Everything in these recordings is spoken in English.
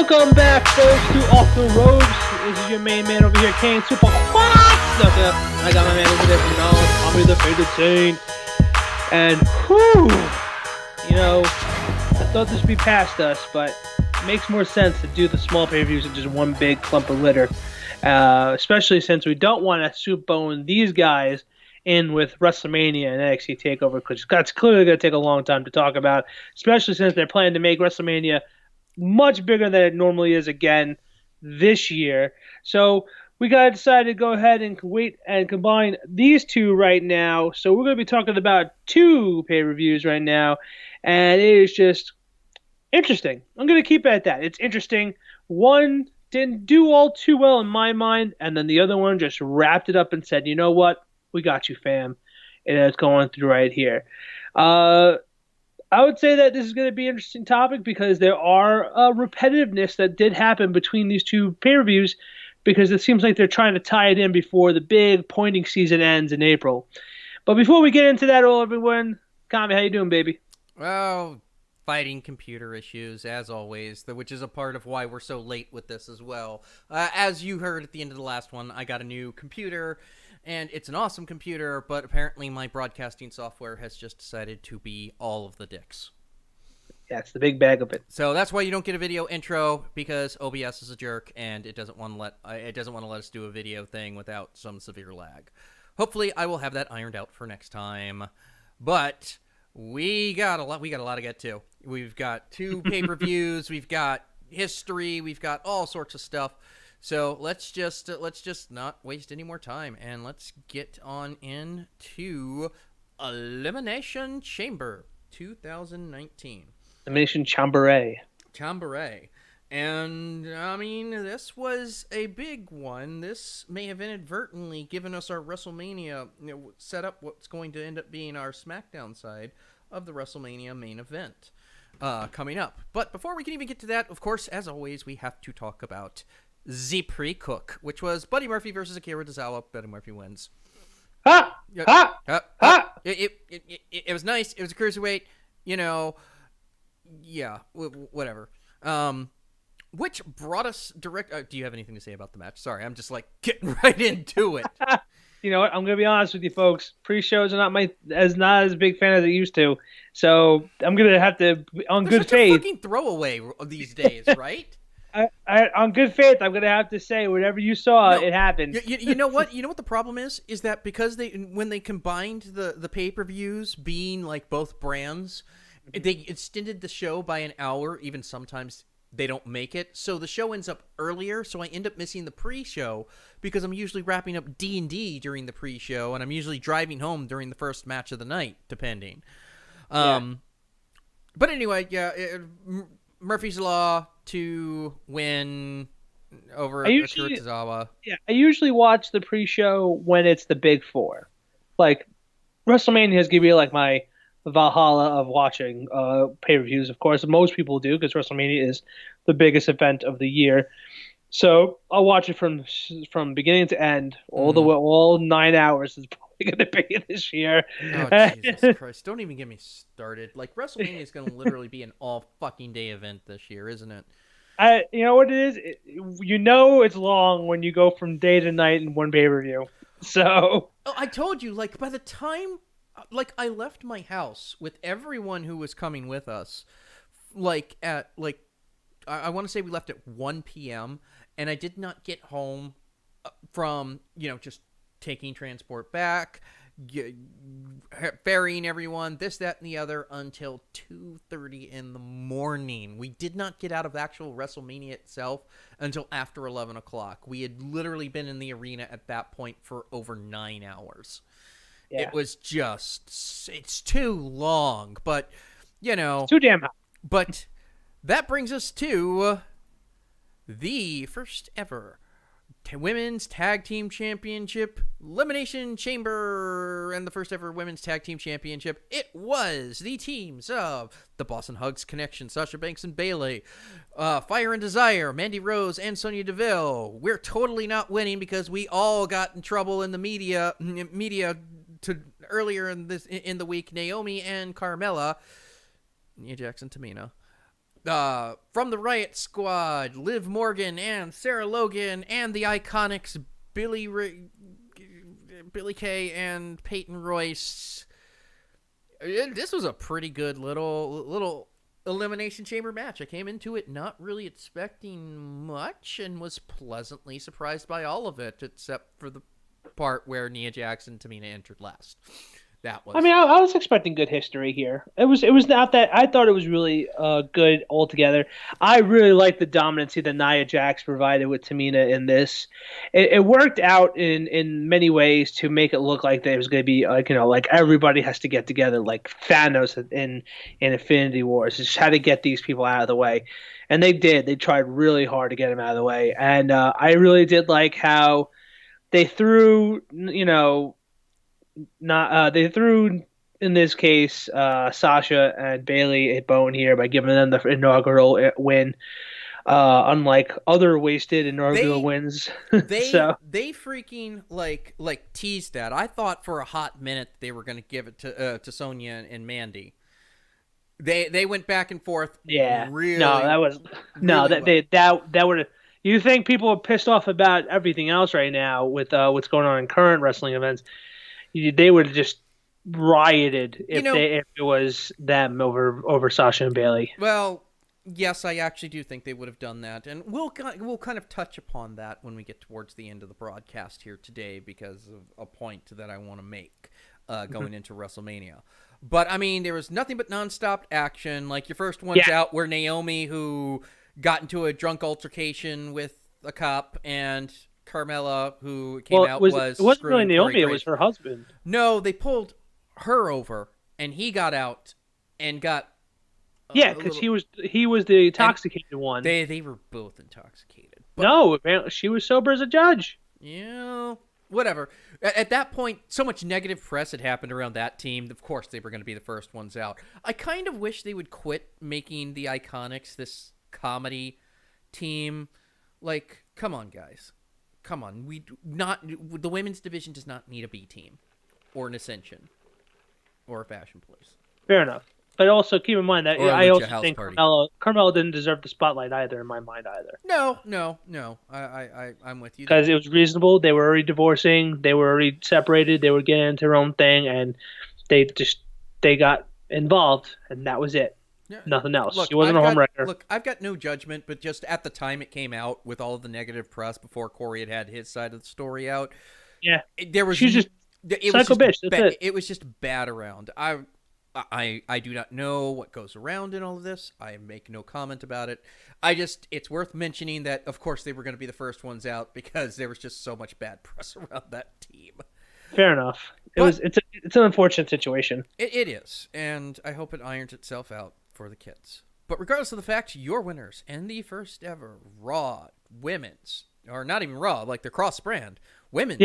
Welcome back, folks, to Off the Ropes. This is your main man over here, Kane Super Sucker. I got my man over there from Knowledge, Tommy the Faded Saint. And, I thought this would be past us, but it makes more sense to do the small pay-per-views in just one big clump of litter. Especially since we don't want to soup bone these guys in with WrestleMania and NXT TakeOver, because that's clearly going to take a long time to talk about, especially since they're planning to make WrestleMania much bigger than it normally is again this year. So we got to decide to go ahead and wait and combine these two right now. So we're going to be talking about two pay-per-views right now, and it is just interesting. I'm going to keep it at that. It's interesting. One didn't do all too well in my mind, and then the other one just wrapped it up and said, you know what? We got you, fam. And it's going through right here. I would say that this is going to be an interesting topic because there are repetitiveness that did happen between these two pay-per-views, because it seems like they're trying to tie it in before the big pointing season ends in April. But before we get into that, everyone, Kami, how you doing, baby? Well, fighting computer issues, as always, which is a part of why we're so late with this as well. As you heard at the end of the last one, I got a new computer, and it's an awesome computer, but apparently my broadcasting software has just decided to be all of the dicks. Yeah, it's the big bag of it. So that's why you don't get a video intro, because OBS is a jerk, and it doesn't want to let us do a video thing without some severe lag. Hopefully, I will have that ironed out for next time. But we got a lot to get to. We've got two pay-per-views, we've got history, we've got all sorts of stuff. So let's just not waste any more time, and let's get on into Elimination Chamber 2019. Elimination Chamber. And, I mean, this was a big one. This may have inadvertently given us our WrestleMania, set up what's going to end up being our SmackDown side of the WrestleMania main event coming up. But before we can even get to that, of course, as always, we have to talk about the pre-cook, which was Buddy Murphy versus Akira Tozawa. Buddy Murphy wins. It was nice. It was a cruiserweight, whatever. Which brought us direct. Do you have anything to say about the match? Sorry, I'm just getting right into it. You know what? I'm gonna be honest with you, folks. Pre-shows are not as big fan as I used to. So I'm gonna have to, on They're good faith, a fucking throwaway these days, right? On good faith, I'm gonna have to say whatever you saw, it happened. You know what? You know what the problem is? Is that because when they combined the pay-per-views being like both brands, they extended the show by an hour. Even sometimes they don't make it, so the show ends up earlier. So I end up missing the pre-show because I'm usually wrapping up D&D during the pre-show, and I'm usually driving home during the first match of the night, depending. But anyway, Murphy's Law to win over Akira Tozawa. Yeah, I usually watch the pre-show when it's the big four. Like, WrestleMania is going to be like my Valhalla of watching pay-per-views. Of course, most people do, because WrestleMania is the biggest event of the year. So I'll watch it from beginning to end. All 9 hours is probably going to be this year. Oh, Jesus Christ. Don't even get me started. WrestleMania is going to literally be an all fucking day event this year, isn't it? You know what it is? It's long when you go from day to night in one pay-per-view. So I told you, by the time I left my house with everyone who was coming with us, I want to say we left at 1 p.m., and I did not get home from, just taking transport back, ferrying everyone, this, that, and the other, until 2:30 in the morning. We did not get out of actual WrestleMania itself until after 11 o'clock. We had literally been in the arena at that point for over 9 hours. Yeah. It was it's too long, but, It's too damn hot. But that brings us to the first ever Women's Tag Team Championship, Elimination Chamber, and the first ever Women's Tag Team Championship. It was the teams of the Boston Hugs Connection, Sasha Banks and Bayley, Fire and Desire, Mandy Rose and Sonya Deville. We're totally not winning because we all got in trouble in the media earlier in the week. Naomi and Carmella, Nia Jax and Tamina, from the Riot Squad, Liv Morgan and Sarah Logan, and the Iconics Billy Kay and Peyton Royce. This was a pretty good little Elimination Chamber match. I came into it not really expecting much and was pleasantly surprised by all of it, except for the part where Nia Jax and Tamina entered last. That was. I mean, I was expecting good history here. It was not that I thought it was really good altogether. I really liked the dominancy that Nia Jax provided with Tamina in this. It worked out in many ways to make it look like there was going to be like everybody has to get together like Thanos in Infinity Wars. Just how to get these people out of the way, and they did. They tried really hard to get them out of the way, and I really did like how they threw they threw in this case Sasha and Bailey a bone here by giving them the inaugural win, unlike other wasted inaugural wins. They freaking like teased that. I thought for a hot minute they were going to give it to Sonya and Mandy. They went back and forth. Yeah, really. No, that was that would. You think people are pissed off about everything else right now with what's going on in current wrestling events? They would have just rioted if it was them over Sasha and Bailey. Well, yes, I actually do think they would have done that, and we'll kind of touch upon that when we get towards the end of the broadcast here today because of a point that I want to make going into WrestleMania. But I mean, there was nothing but nonstop action. Like your first one's out where Naomi, who got into a drunk altercation with a cop, and Carmella, who came out, it wasn't really Naomi. It was her husband. No, they pulled her over, and he got out and got. Because he was the intoxicated one. They were both intoxicated. But, no, apparently she was sober as a judge. Yeah, whatever. At that point, so much negative press had happened around that team. Of course, they were going to be the first ones out. I kind of wish they would quit making the Iconics this comedy team. Like, come on, guys. Come on, the women's division does not need a B team, or an Ascension, or a Fashion Police. Fair enough, but also keep in mind that I also think party. Carmella didn't deserve the spotlight either in my mind either. No, I'm with you because it was reasonable. They were already divorcing. They were already separated. They were getting into their own thing, and they got involved, and that was it. Yeah. Nothing else. He wasn't a homewrecker. Look, I've got no judgment, but just at the time it came out with all of the negative press before Corey had his side of the story out. Yeah, she's just psycho bitch. That's it. It was just bad around. I do not know what goes around in all of this. I make no comment about it. It's worth mentioning that of course they were going to be the first ones out because there was just so much bad press around that team. Fair enough. It's an unfortunate situation. It is, and I hope it irons itself out for the kids. But regardless of the fact, your winners and the first ever Raw women's, or not even Raw, like the cross-brand, women's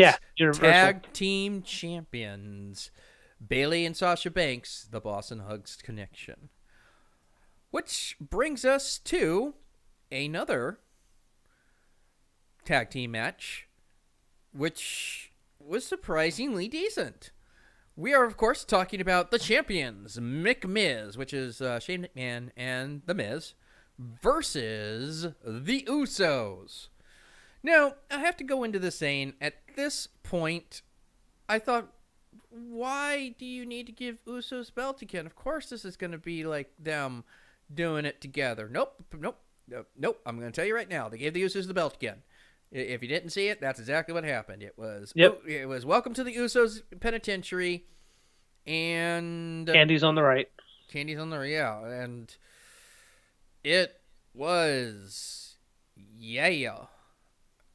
tag team champions, Bayley and Sasha Banks, the Boss and Hugs connection. Which brings us to another tag team match, which was surprisingly decent. We are, of course, talking about the champions, Miz, which is Shane McMahon and The Miz, versus the Usos. Now, I have to go into this saying, at this point, I thought, why do you need to give Usos belt again? Of course this is going to be like them doing it together. Nope. I'm going to tell you right now, they gave the Usos the belt again. If you didn't see it, that's exactly what happened. It was welcome to the Usos penitentiary, and Candy's on the right. And it was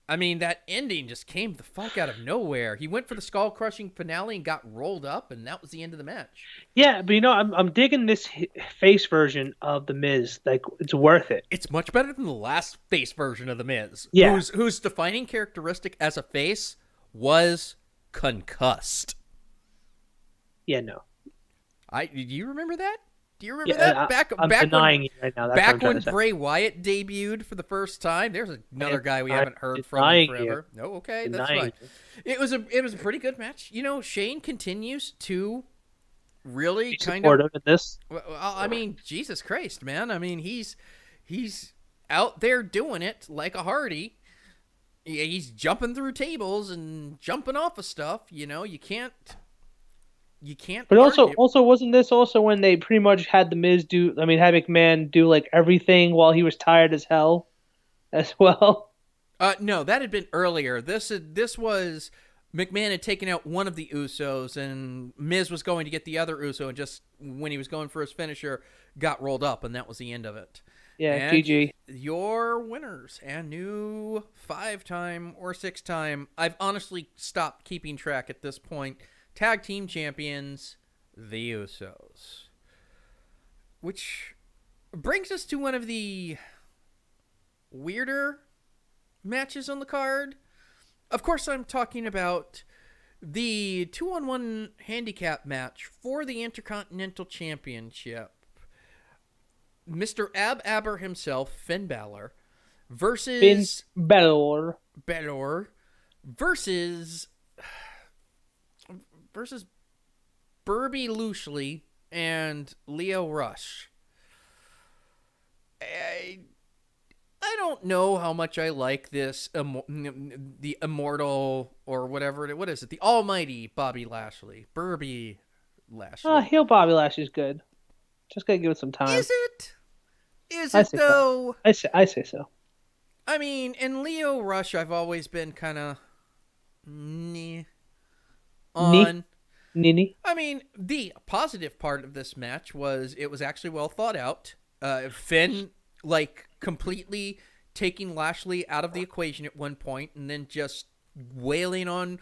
I mean, that ending just came the fuck out of nowhere. He went for the skull-crushing finale and got rolled up, and that was the end of the match. Yeah, but I'm digging this face version of The Miz. Like, it's worth it. It's much better than the last face version of The Miz. Yeah. Whose defining characteristic as a face was concussed. Yeah, no. Do you remember that? Do you remember that? I'm denying it right now. That's back when Bray Wyatt debuted for the first time, there's another guy we haven't heard from in forever. No, okay, that's fine. It was a pretty good match. Shane continues to really kind of in this. Well, I mean, Jesus Christ, man. I mean, he's He's out there doing it like a Hardy. He's jumping through tables and jumping off of stuff. You know, you can't But argue. also wasn't this also when they pretty much had the Miz do? I mean, had McMahon do like everything while he was tired as hell, as well. No, that had been earlier. This was McMahon had taken out one of the Usos, and Miz was going to get the other Uso, and just when he was going for his finisher, got rolled up, and that was the end of it. Yeah, And GG. your winners and new 5-time or 6-time. I've honestly stopped keeping track at this point. Tag team champions, the Usos. Which brings us to one of the weirder matches on the card. Of course, I'm talking about the 2-on-1 handicap match for the Intercontinental Championship. Mr. Aber himself, Finn Balor, Finn versus Balor. versus Burby Lushley and Leo Rush. I don't know how much I like this, the immortal or whatever. What is it? The almighty Bobby Lashley. Burby Lashley. Heel Bobby Lashley's good. Just gotta give it some time. Is it? Is I it say though? so. I say so. I mean, in Leo Rush, I've always been kind of on. Nini. I mean, the positive part of this match was it was actually well thought out. Finn, like, completely taking Lashley out of the equation at one point, and then just wailing on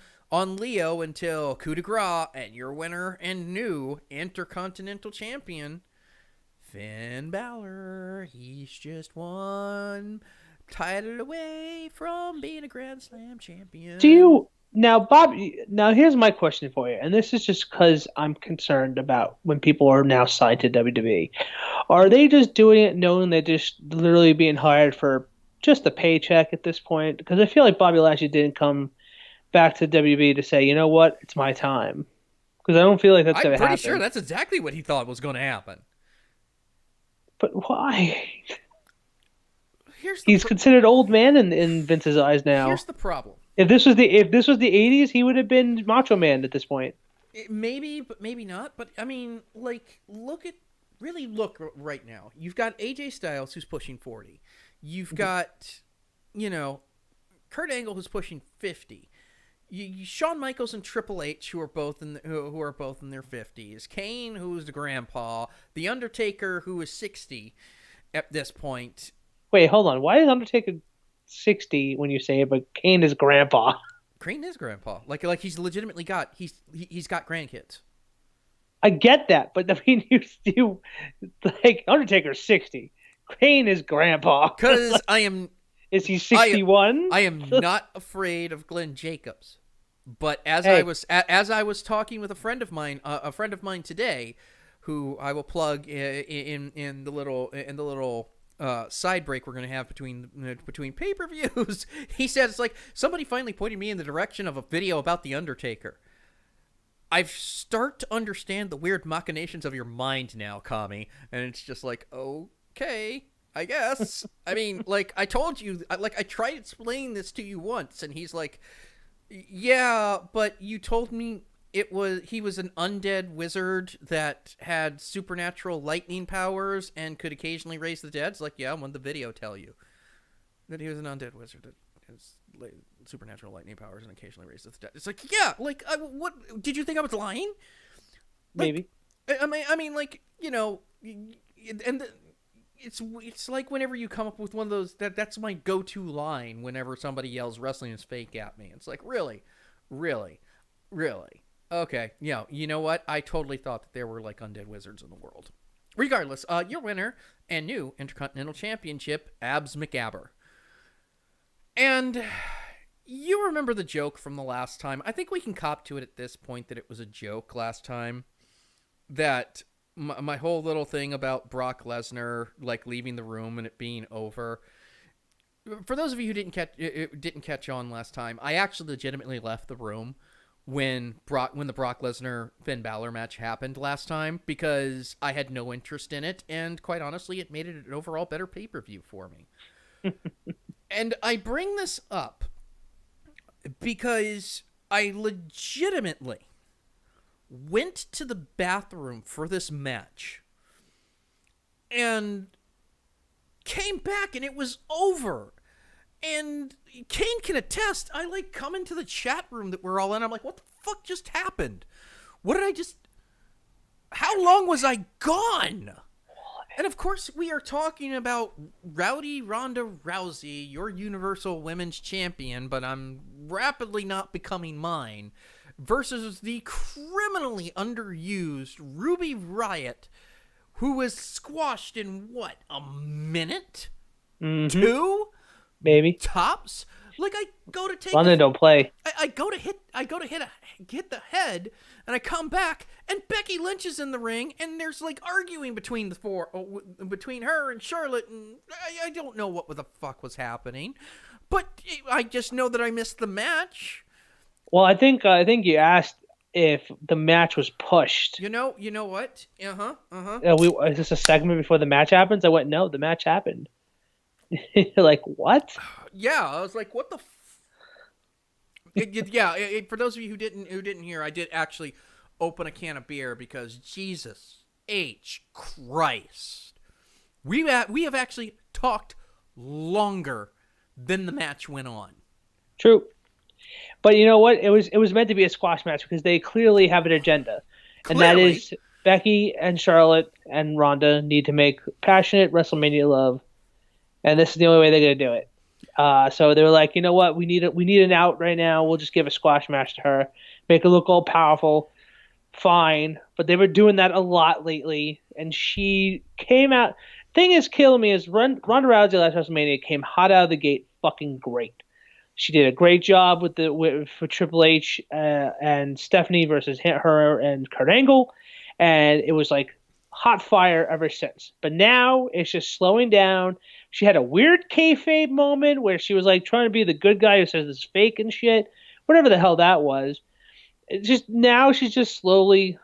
Leo until coup de grace, and your winner and new Intercontinental Champion, Finn Balor. He's just one title away from being a Grand Slam champion. Now here's my question for you, and this is just because I'm concerned about when people are now signed to WWE. Are they just doing it knowing they're just literally being hired for just a paycheck at this point? Because I feel like Bobby Lashley didn't come back to WWE to say, you know what, it's my time. Because I don't feel like that's going to happen. I'm pretty sure that's exactly what he thought was going to happen. But why? He's considered old man in Vince's eyes now. Here's the problem. If this was the 80s, he would have been Macho Man at this point. Maybe, but maybe not. But I mean, like, look right now. You've got AJ Styles who's pushing 40. You've got, Kurt Angle who's pushing 50. Shawn Michaels and Triple H who are both in their 50s. Kane who's the grandpa. The Undertaker who is 60 at this point. Wait, hold on. Why is Undertaker 60 when you say it, but Kane is grandpa? Kane is grandpa. Like he's legitimately got he's got grandkids. I get that, but I mean, you like Undertaker's 60. Kane is grandpa. Because Is he 61? I am not afraid of Glenn Jacobs. But as I was talking with a friend of mine today, who I will plug in the little side break we're going to have between pay-per-views, he said, it's like somebody finally pointed me in the direction of a video about The Undertaker. I start to understand the weird machinations of your mind now, Kami, and it's just like, okay, I guess. I mean, like, I told you, I tried explaining this to you once, and he's like, yeah, but you told me he was an undead wizard that had supernatural lightning powers and could occasionally raise the dead. It's like, yeah, when the video tell you that he was an undead wizard that has supernatural lightning powers and occasionally raises the dead. It's like, yeah, like, what did you think I was lying? Maybe. I mean, like, and it's like whenever you come up with one of those, that's my go-to line whenever somebody yells wrestling is fake at me. It's like, really? Okay, yeah, you know what? I totally thought that there were, like, undead wizards in the world. Regardless, your winner and new Intercontinental Championship, Abs McAbber. And you remember the joke from the last time. I think we can cop to it at this point that it was a joke last time. That my whole little thing about Brock Lesnar, like, leaving the room and it being over. For those of you who didn't catch on last time, I actually legitimately left the room when the Brock Lesnar Finn Balor match happened last time, because I had no interest in it, and quite honestly, it made it an overall better pay-per-view for me. And I bring this up because I legitimately went to the bathroom for this match and came back and it was over. And Kane can attest, I like come into the chat room that we're all in. I'm like, what the fuck just happened? What did I just... How long was I gone? And of course, we are talking about Rowdy Ronda Rousey, your Universal Women's Champion, but I'm rapidly not becoming mine, versus the criminally underused Ruby Riott, who was squashed in, what, a minute? Mm-hmm. 2? Maybe. Tops? Like, I go to take... London don't play. I go to hit the head, and I come back, and Becky Lynch is in the ring, and there's like arguing between between her and Charlotte, and I don't know what the fuck was happening, but I just know that I missed the match. Well, I think you asked if the match was pushed. You know what? Is this a segment before the match happens? I went, no, the match happened. You're like, what? Yeah, I was like, what the for those of you who didn't hear, I did actually open a can of beer because Jesus H. Christ. We have actually talked longer than the match went on. True. But you know what? It was meant to be a squash match because they clearly have an agenda. Clearly. And that is Becky and Charlotte and Ronda need to make passionate WrestleMania love. And this is the only way they're going to do it. So they were like, you know what? We need an out right now. We'll just give a squash match to her. Make her look all powerful. Fine. But they were doing that a lot lately. And she came out. Thing is killing me is Ronda Rousey last WrestleMania came hot out of the gate fucking great. She did a great job for Triple H and Stephanie versus her and Kurt Angle. And it was like hot fire ever since. But now it's just slowing down. She had a weird kayfabe moment where she was like trying to be the good guy who says this is fake and shit. Whatever the hell that was. It's just now she's just slowly,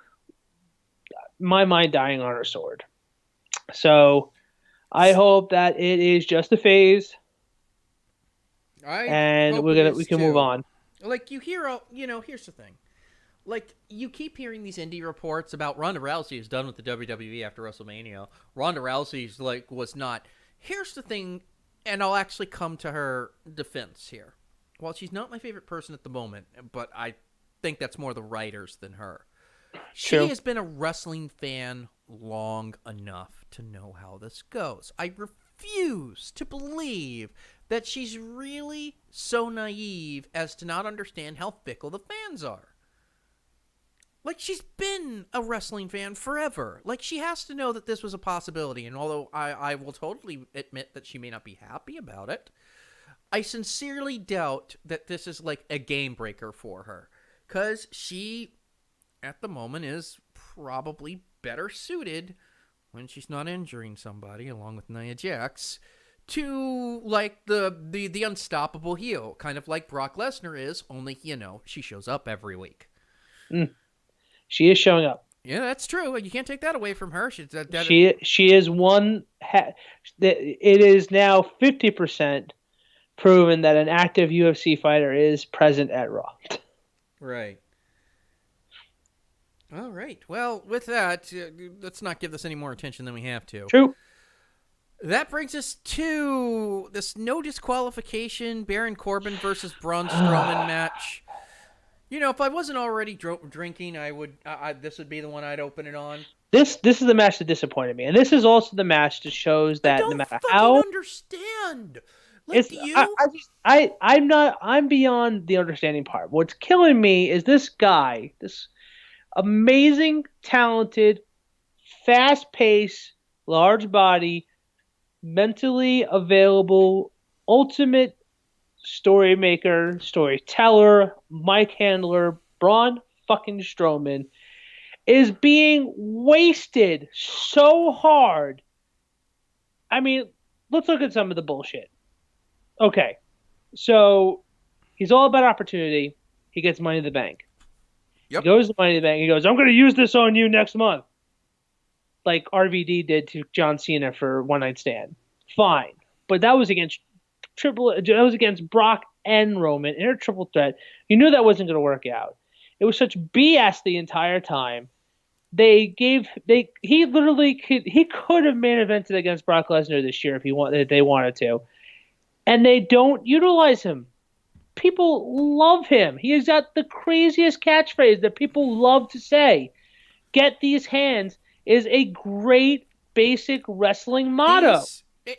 my mind, dying on her sword. So I hope that it is just a phase. And we can move on. Like you hear, here's the thing. Like, you keep hearing these indie reports about Ronda Rousey is done with the WWE after WrestleMania. Ronda Rousey's was not. Here's the thing, and I'll actually come to her defense here. While she's not my favorite person at the moment, but I think that's more the writers than her. She has been a wrestling fan long enough to know how this goes. I refuse to believe that she's really so naive as to not understand how fickle the fans are. Like, she's been a wrestling fan forever. Like, she has to know that this was a possibility. And although I will totally admit that she may not be happy about it, I sincerely doubt that this is like a game breaker for her. Because she, at the moment, is probably better suited, when she's not injuring somebody, along with Nia Jax, to, like, the unstoppable heel. Kind of like Brock Lesnar is, only, she shows up every week. She is showing up. Yeah, that's true. You can't take that away from her. She is one. It is now 50% proven that an active UFC fighter is present at Raw. Right. All right. Well, with that, let's not give this any more attention than we have to. True. That brings us to this no disqualification Baron Corbin versus Braun Strowman match. If I wasn't already drinking, I would. This would be the one I'd open it on. This is the match that disappointed me, and this is also the match that shows that no matter how. I don't understand. Like I'm beyond the understanding part. What's killing me is this guy, this amazing, talented, fast-paced, large body, mentally available, ultimate story maker, storyteller, mic handler, Braun fucking Strowman is being wasted so hard. I mean, let's look at some of the bullshit. Okay, so he's all about opportunity. He gets Money in the Bank. He goes to Money in the Bank. He goes, I'm going to use this on you next month. Like RVD did to John Cena for One Night Stand. Fine. But that was against Brock and Roman in a triple threat. You knew that wasn't going to work out. It was such BS the entire time. He could have main evented against Brock Lesnar this year if they wanted to. And they don't utilize him. People love him. He has got the craziest catchphrase that people love to say. Get these hands is a great basic wrestling motto.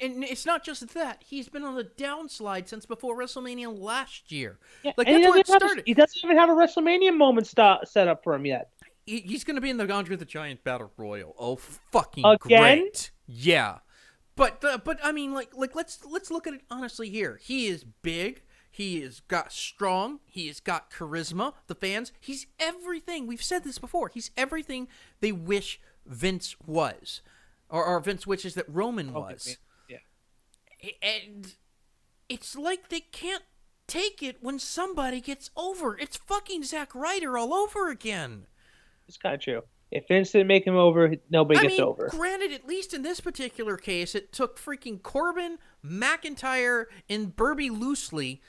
And it's not just that. He's been on the downslide since before WrestleMania last year. Yeah, like, that's where it started. He doesn't even have a WrestleMania moment set up for him yet. He's going to be in the Andre the Giant Battle Royal. Oh, fucking Again? Great. Yeah. But I mean, like let's look at it honestly here. He is big. He has got strong. He has got charisma. The fans. He's everything. We've said this before. He's everything they wish Vince was, or Vince wishes that Roman was. Yeah. And it's like they can't take it when somebody gets over. It's fucking Zack Ryder all over again. It's kind of true. If Vince didn't make him over, nobody gets over. Granted, at least in this particular case, it took freaking Corbin, McIntyre, and Burby Loosely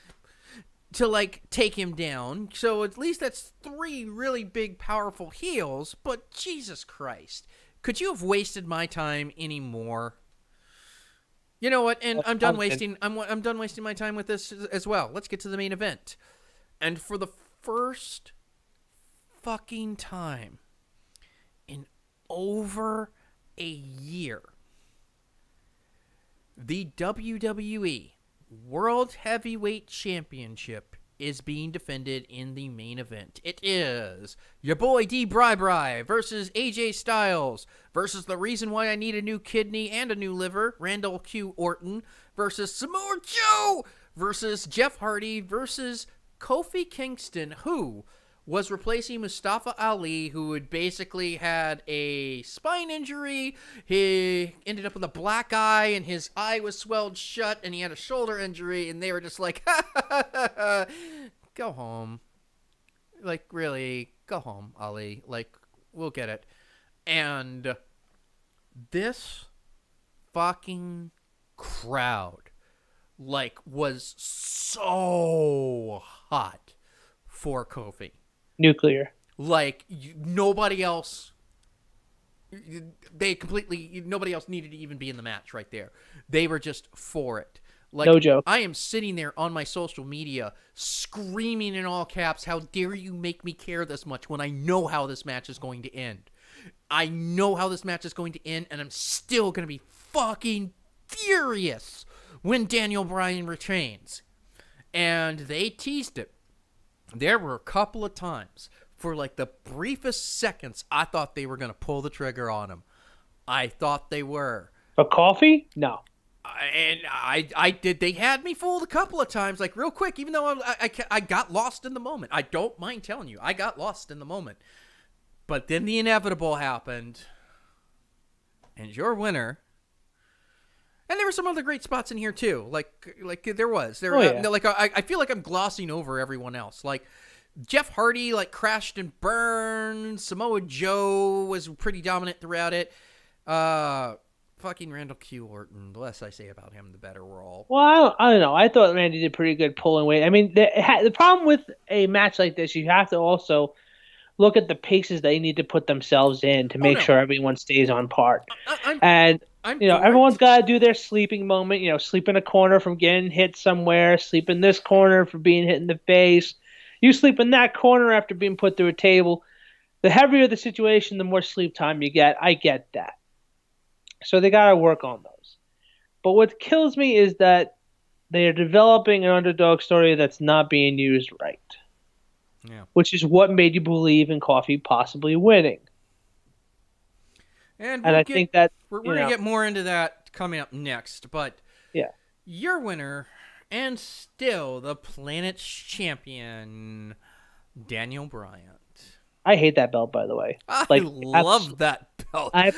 to, like, take him down. So at least that's 3 really big, powerful heels. But Jesus Christ, could you have wasted my time anymore? You know what? And I'm done wasting. I'm done wasting my time with this as well. Let's get to the main event. And for the first fucking time in over a year, the WWE World Heavyweight Championship is being defended in the main event. It is your boy D. Bri versus AJ Styles versus the reason why I need a new kidney and a new liver, Randall Q. Orton, versus Samoa Joe versus Jeff Hardy versus Kofi Kingston, who was replacing Mustafa Ali, who had basically had a spine injury. He ended up with a black eye, and his eye was swelled shut, and he had a shoulder injury, and they were just like, go home. Like, really, go home, Ali. Like, we'll get it. And this fucking crowd, like, was so hot for Kofi. Nuclear. Like, nobody else, nobody else needed to even be in the match right there. They were just for it. Like, no joke. I am sitting there on my social media screaming in all caps, how dare you make me care this much when I know how this match is going to end. I know how this match is going to end, and I'm still going to be fucking furious when Daniel Bryan retains. And they teased it. There were a couple of times, for like the briefest seconds, I thought they were going to pull the trigger on him. I thought they were. For Coffee? No. And I did. They had me fooled a couple of times, like real quick, even though I got lost in the moment. I don't mind telling you, I got lost in the moment. But then the inevitable happened, and your winner. And there were some other great spots in here too. Like there was. Like I feel like I'm glossing over everyone else. Like Jeff Hardy like crashed and burned. Samoa Joe was pretty dominant throughout it. Fucking Randall Q. Orton. The less I say about him, the better we're all. Well, I don't know. I thought Randy did pretty good pulling weight. I mean, the problem with a match like this, you have to also look at the paces they need to put themselves in to make sure everyone stays on par. Everyone's got to do their sleeping moment. You know, sleep in a corner from getting hit somewhere. Sleep in this corner for being hit in the face. You sleep in that corner after being put through a table. The heavier the situation, the more sleep time you get. I get that. So they got to work on those. But what kills me is that they are developing an underdog story that's not being used right. Yeah. Which is what made you believe in Coffee possibly winning. And I think that we're going to get more into that coming up next. But yeah, your winner and still the planet's champion, Daniel Bryan. I hate that belt, by the way. I love that belt. I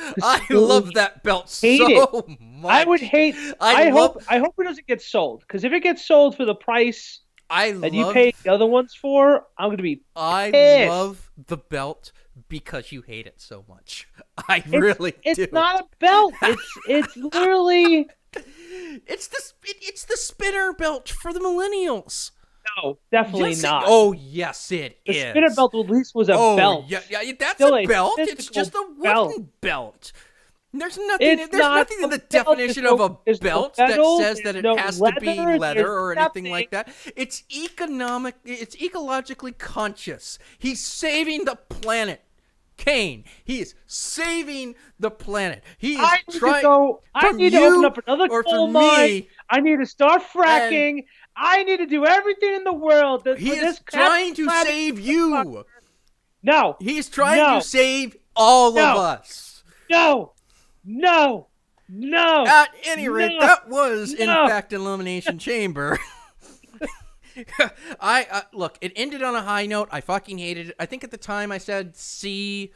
love that belt so much. I would hate. I hope it doesn't get sold, because if it gets sold for the price that you paid the other ones for, I'm going to be pissed. I love the belt because you hate it so much. I really do. It's not a belt. It's literally. It's the spinner belt for the millennials. No, definitely not. Yes, it the is. spinner belt at least was a belt. Yeah, that's Still a belt. It's physical just a wooden belt. There's nothing. It's There's nothing in the definition of a belt that says that it has to be leather or anything like that. It's economic. It's ecologically conscious. He's saving the planet. Kane, he is saving the planet. He is trying. I need to open up another coal mine. I need to start fracking. I need to do everything in the world. He is trying to save you. No. He's trying to save all of us. No. At any rate, that was in fact Elimination Chamber. Look, it ended on a high note. I fucking hated it. I think at the time I said C.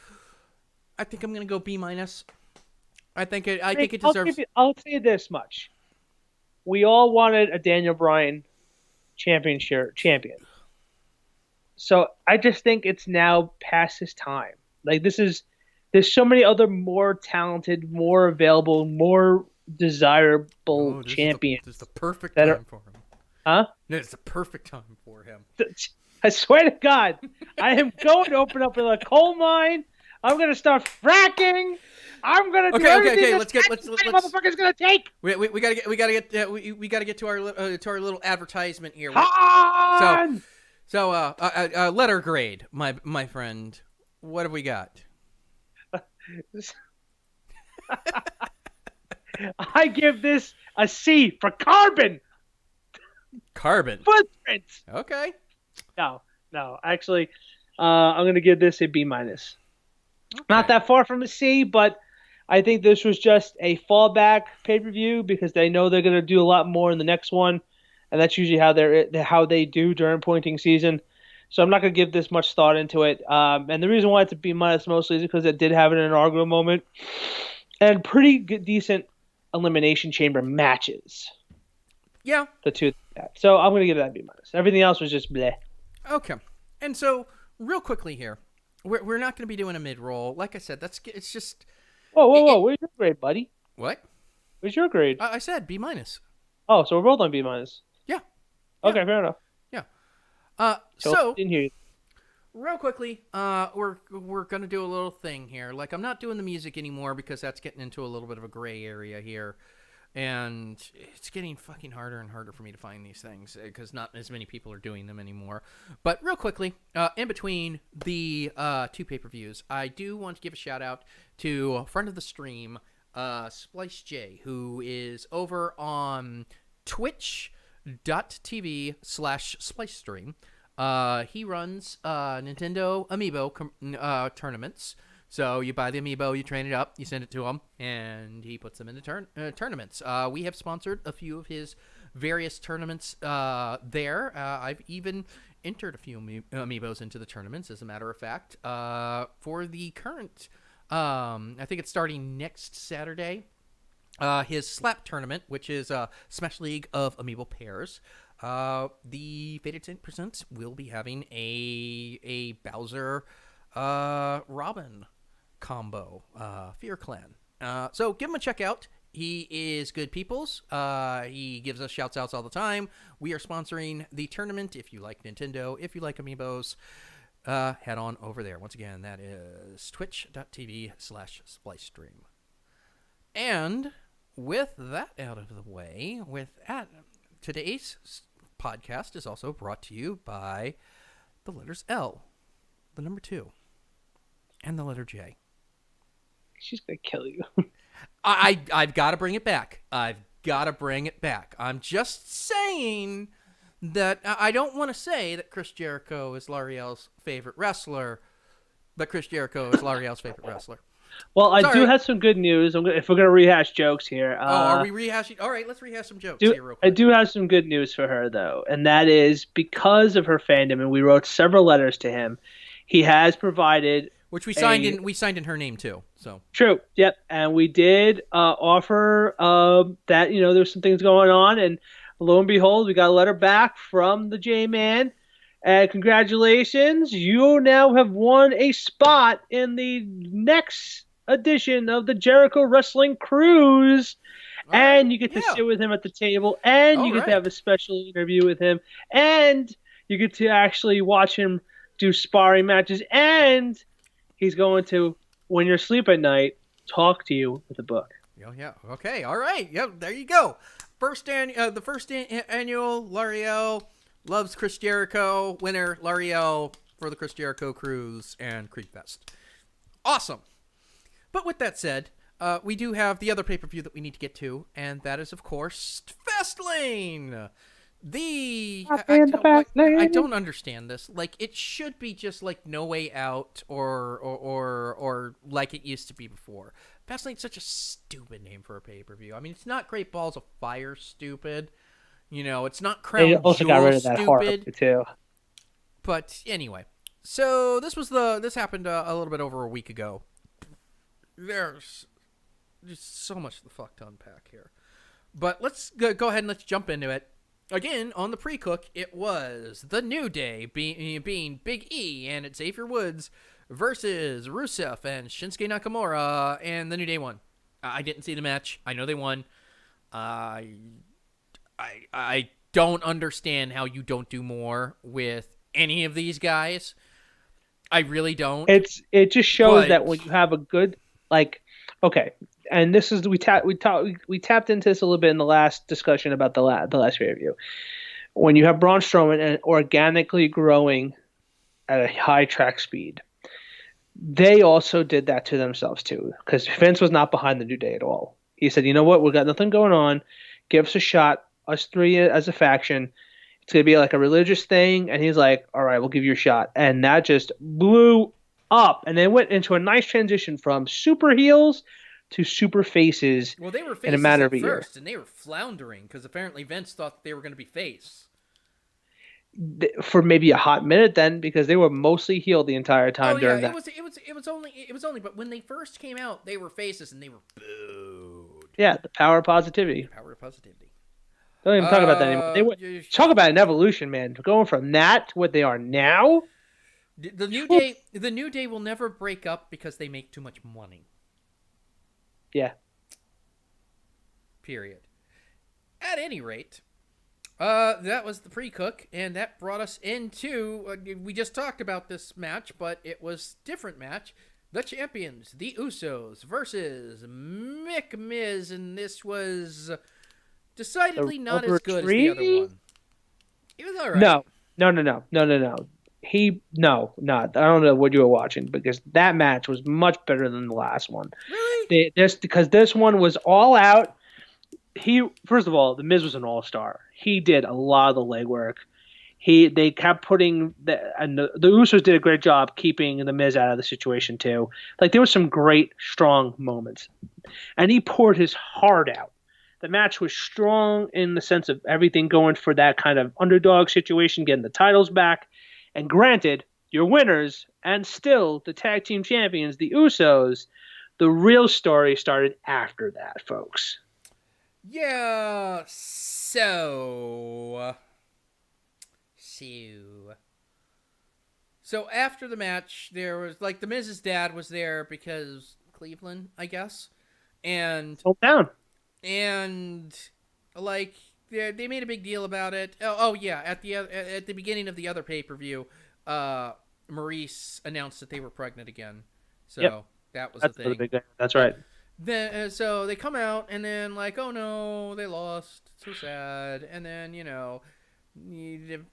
I think I'm gonna go B-. I think it deserves. I'll say this much: we all wanted a Daniel Bryan champion. So I just think it's now past his time. Like there's so many other more talented, more available, more desirable champions. This is the perfect time for him. Huh? No, it's the perfect time for him. I swear to God, I am going to open up a coal mine. I'm going to start fracking. I'm going to do everything. Let's motherfucker's going to take. We gotta get to our little advertisement here. So letter grade, my friend. What have we got? I give this a C for carbon. Carbon footprints. Okay. No. Actually, I'm going to give this a B-. Okay. Not that far from a C, but I think this was just a fallback pay-per-view because they know they're going to do a lot more in the next one, and that's usually how they do during pointing season. So I'm not going to give this much thought into it. And the reason why it's a B- mostly is because it did have an inaugural moment and pretty good, decent Elimination Chamber matches. Yeah. The two. So I'm going to give that B-. Everything else was just bleh. Okay. And so, real quickly here, we're not going to be doing a mid-roll. Like I said, it's just... Whoa. Where's your grade, buddy? What? Where's your grade? I said B-. Oh, so we're both on B-. Yeah. Okay, fair enough. Yeah. So didn't hear you. Real quickly, we're going to do a little thing here. Like, I'm not doing the music anymore because that's getting into a little bit of a gray area here. And it's getting fucking harder and harder for me to find these things because not as many people are doing them anymore. But real quickly, in between the two pay-per-views, I do want to give a shout-out to a friend of the stream, Splice J, who is over on twitch.tv/SpliceStream. He runs Nintendo Amiibo tournaments. So you buy the Amiibo, you train it up, you send it to him, and he puts them into tournaments. We have sponsored a few of his various tournaments there. I've even entered a few Amiibos into the tournaments, as a matter of fact. For the current, I think it's starting next Saturday, his Slap tournament, which is a Smash League of Amiibo pairs. The Faded 10% will be having a Bowser Robin combo, Fear Clan. So give him a check out. He is good peoples. He gives us shouts outs all the time. We are sponsoring the tournament. If you like Nintendo, if you like Amiibos, head on over there. Once again, that is twitch.tv/SpliceStream. And with that out of the way, today's podcast is also brought to you by the letters L, the number 2, and the letter J. She's going to kill you. I've got to bring it back. I'm just saying that I don't want to say that Chris Jericho is L'Oreal's favorite wrestler, but Chris Jericho is L'Oreal's favorite wrestler. Well, I do have some good news. If we're going to rehash jokes here. Are we rehashing? All right, let's rehash some jokes here real quick. I do have some good news for her, though, and that is because of her fandom, and we wrote several letters to him, he has provided... Which we signed in her name, too. So True, yep. And we did offer that, there's some things going on, and lo and behold, we got a letter back from the J-Man, And congratulations, you now have won a spot in the next edition of the Jericho Wrestling Cruise. All right. And you get to Yeah. sit with him at the table, and All you get to right. have a special interview with him, and you get to actually watch him do sparring matches, and he's going to, when you're asleep at night, talk to you with a book. Oh, yeah. Okay. All right. Yep. There you go. The first annual L'Oreal loves Chris Jericho winner L'Oreal for the Chris Jericho Cruise and Creek Fest. Awesome. But with that said, we do have the other pay-per-view that we need to get to, and that is, of course, Fastlane. I don't understand this. Like, it should be just like No Way Out or like it used to be before. Fastlane's such a stupid name for a pay-per-view. I mean, it's not Great Balls of Fire stupid. You know, it's not Crown They also Jewel got rid of that horror stupid. too. But anyway, so this happened a little bit over a week ago. There's just so much the fuck to unpack here. But let's go ahead and let's jump into it. Again, on the pre-cook, it was The New Day being Big E and Xavier Woods versus Rusev and Shinsuke Nakamura, and The New Day won. I didn't see the match. I know they won. I don't understand how you don't do more with any of these guys. I really don't. It just shows that when you have a good, like, okay, and this is we tapped into this a little bit in the last discussion about the last review. When you have Braun Strowman and organically growing at a high track speed, they also did that to themselves too, because Vince was not behind the New Day at all. He said, "You know what? We've got nothing going on. Give us a shot. Us three as a faction. It's gonna be like a religious thing." And he's like, "All right, we'll give you a shot." And that just blew up, and they went into a nice transition from super heels to super faces. Well, they were faces in a matter at of a year. first, and they were floundering because apparently Vince thought they were going to be face. For maybe a hot minute then, because they were mostly healed the entire time during that. It was only. But when they first came out, they were faces, and they were booed. Yeah, the power of positivity. Power of positivity. Don't even talk about that anymore. Talk about an evolution, man. Going from that to what they are now. The New Day will never break up because they make too much money. Yeah. Period. At any rate, that was the pre-cook, and that brought us into. We just talked about this match, but it was a different match. The champions, the Usos, versus Miz, and this was decidedly not as good as the other one. It was all right. No. I don't know what you were watching, because that match was much better than the last one. Really? Because this one was all out. First of all, the Miz was an all-star. He did a lot of the legwork. They kept putting the Usos did a great job keeping the Miz out of the situation too. Like, there were some great strong moments, and he poured his heart out. The match was strong in the sense of everything going for that kind of underdog situation, getting the titles back. And granted, your winners and still the tag team champions, the Usos. The real story started after that, folks. Yeah, so after the match, there was, like, the Miz's dad was there because Cleveland, I guess, and hometown, and like they made a big deal about it. Oh yeah, at the beginning of the other pay-per-view, Maurice announced that they were pregnant again. So yep. That's the thing. Big thing. That's right. Then so they come out, and then, like, oh no, they lost. So sad. And then,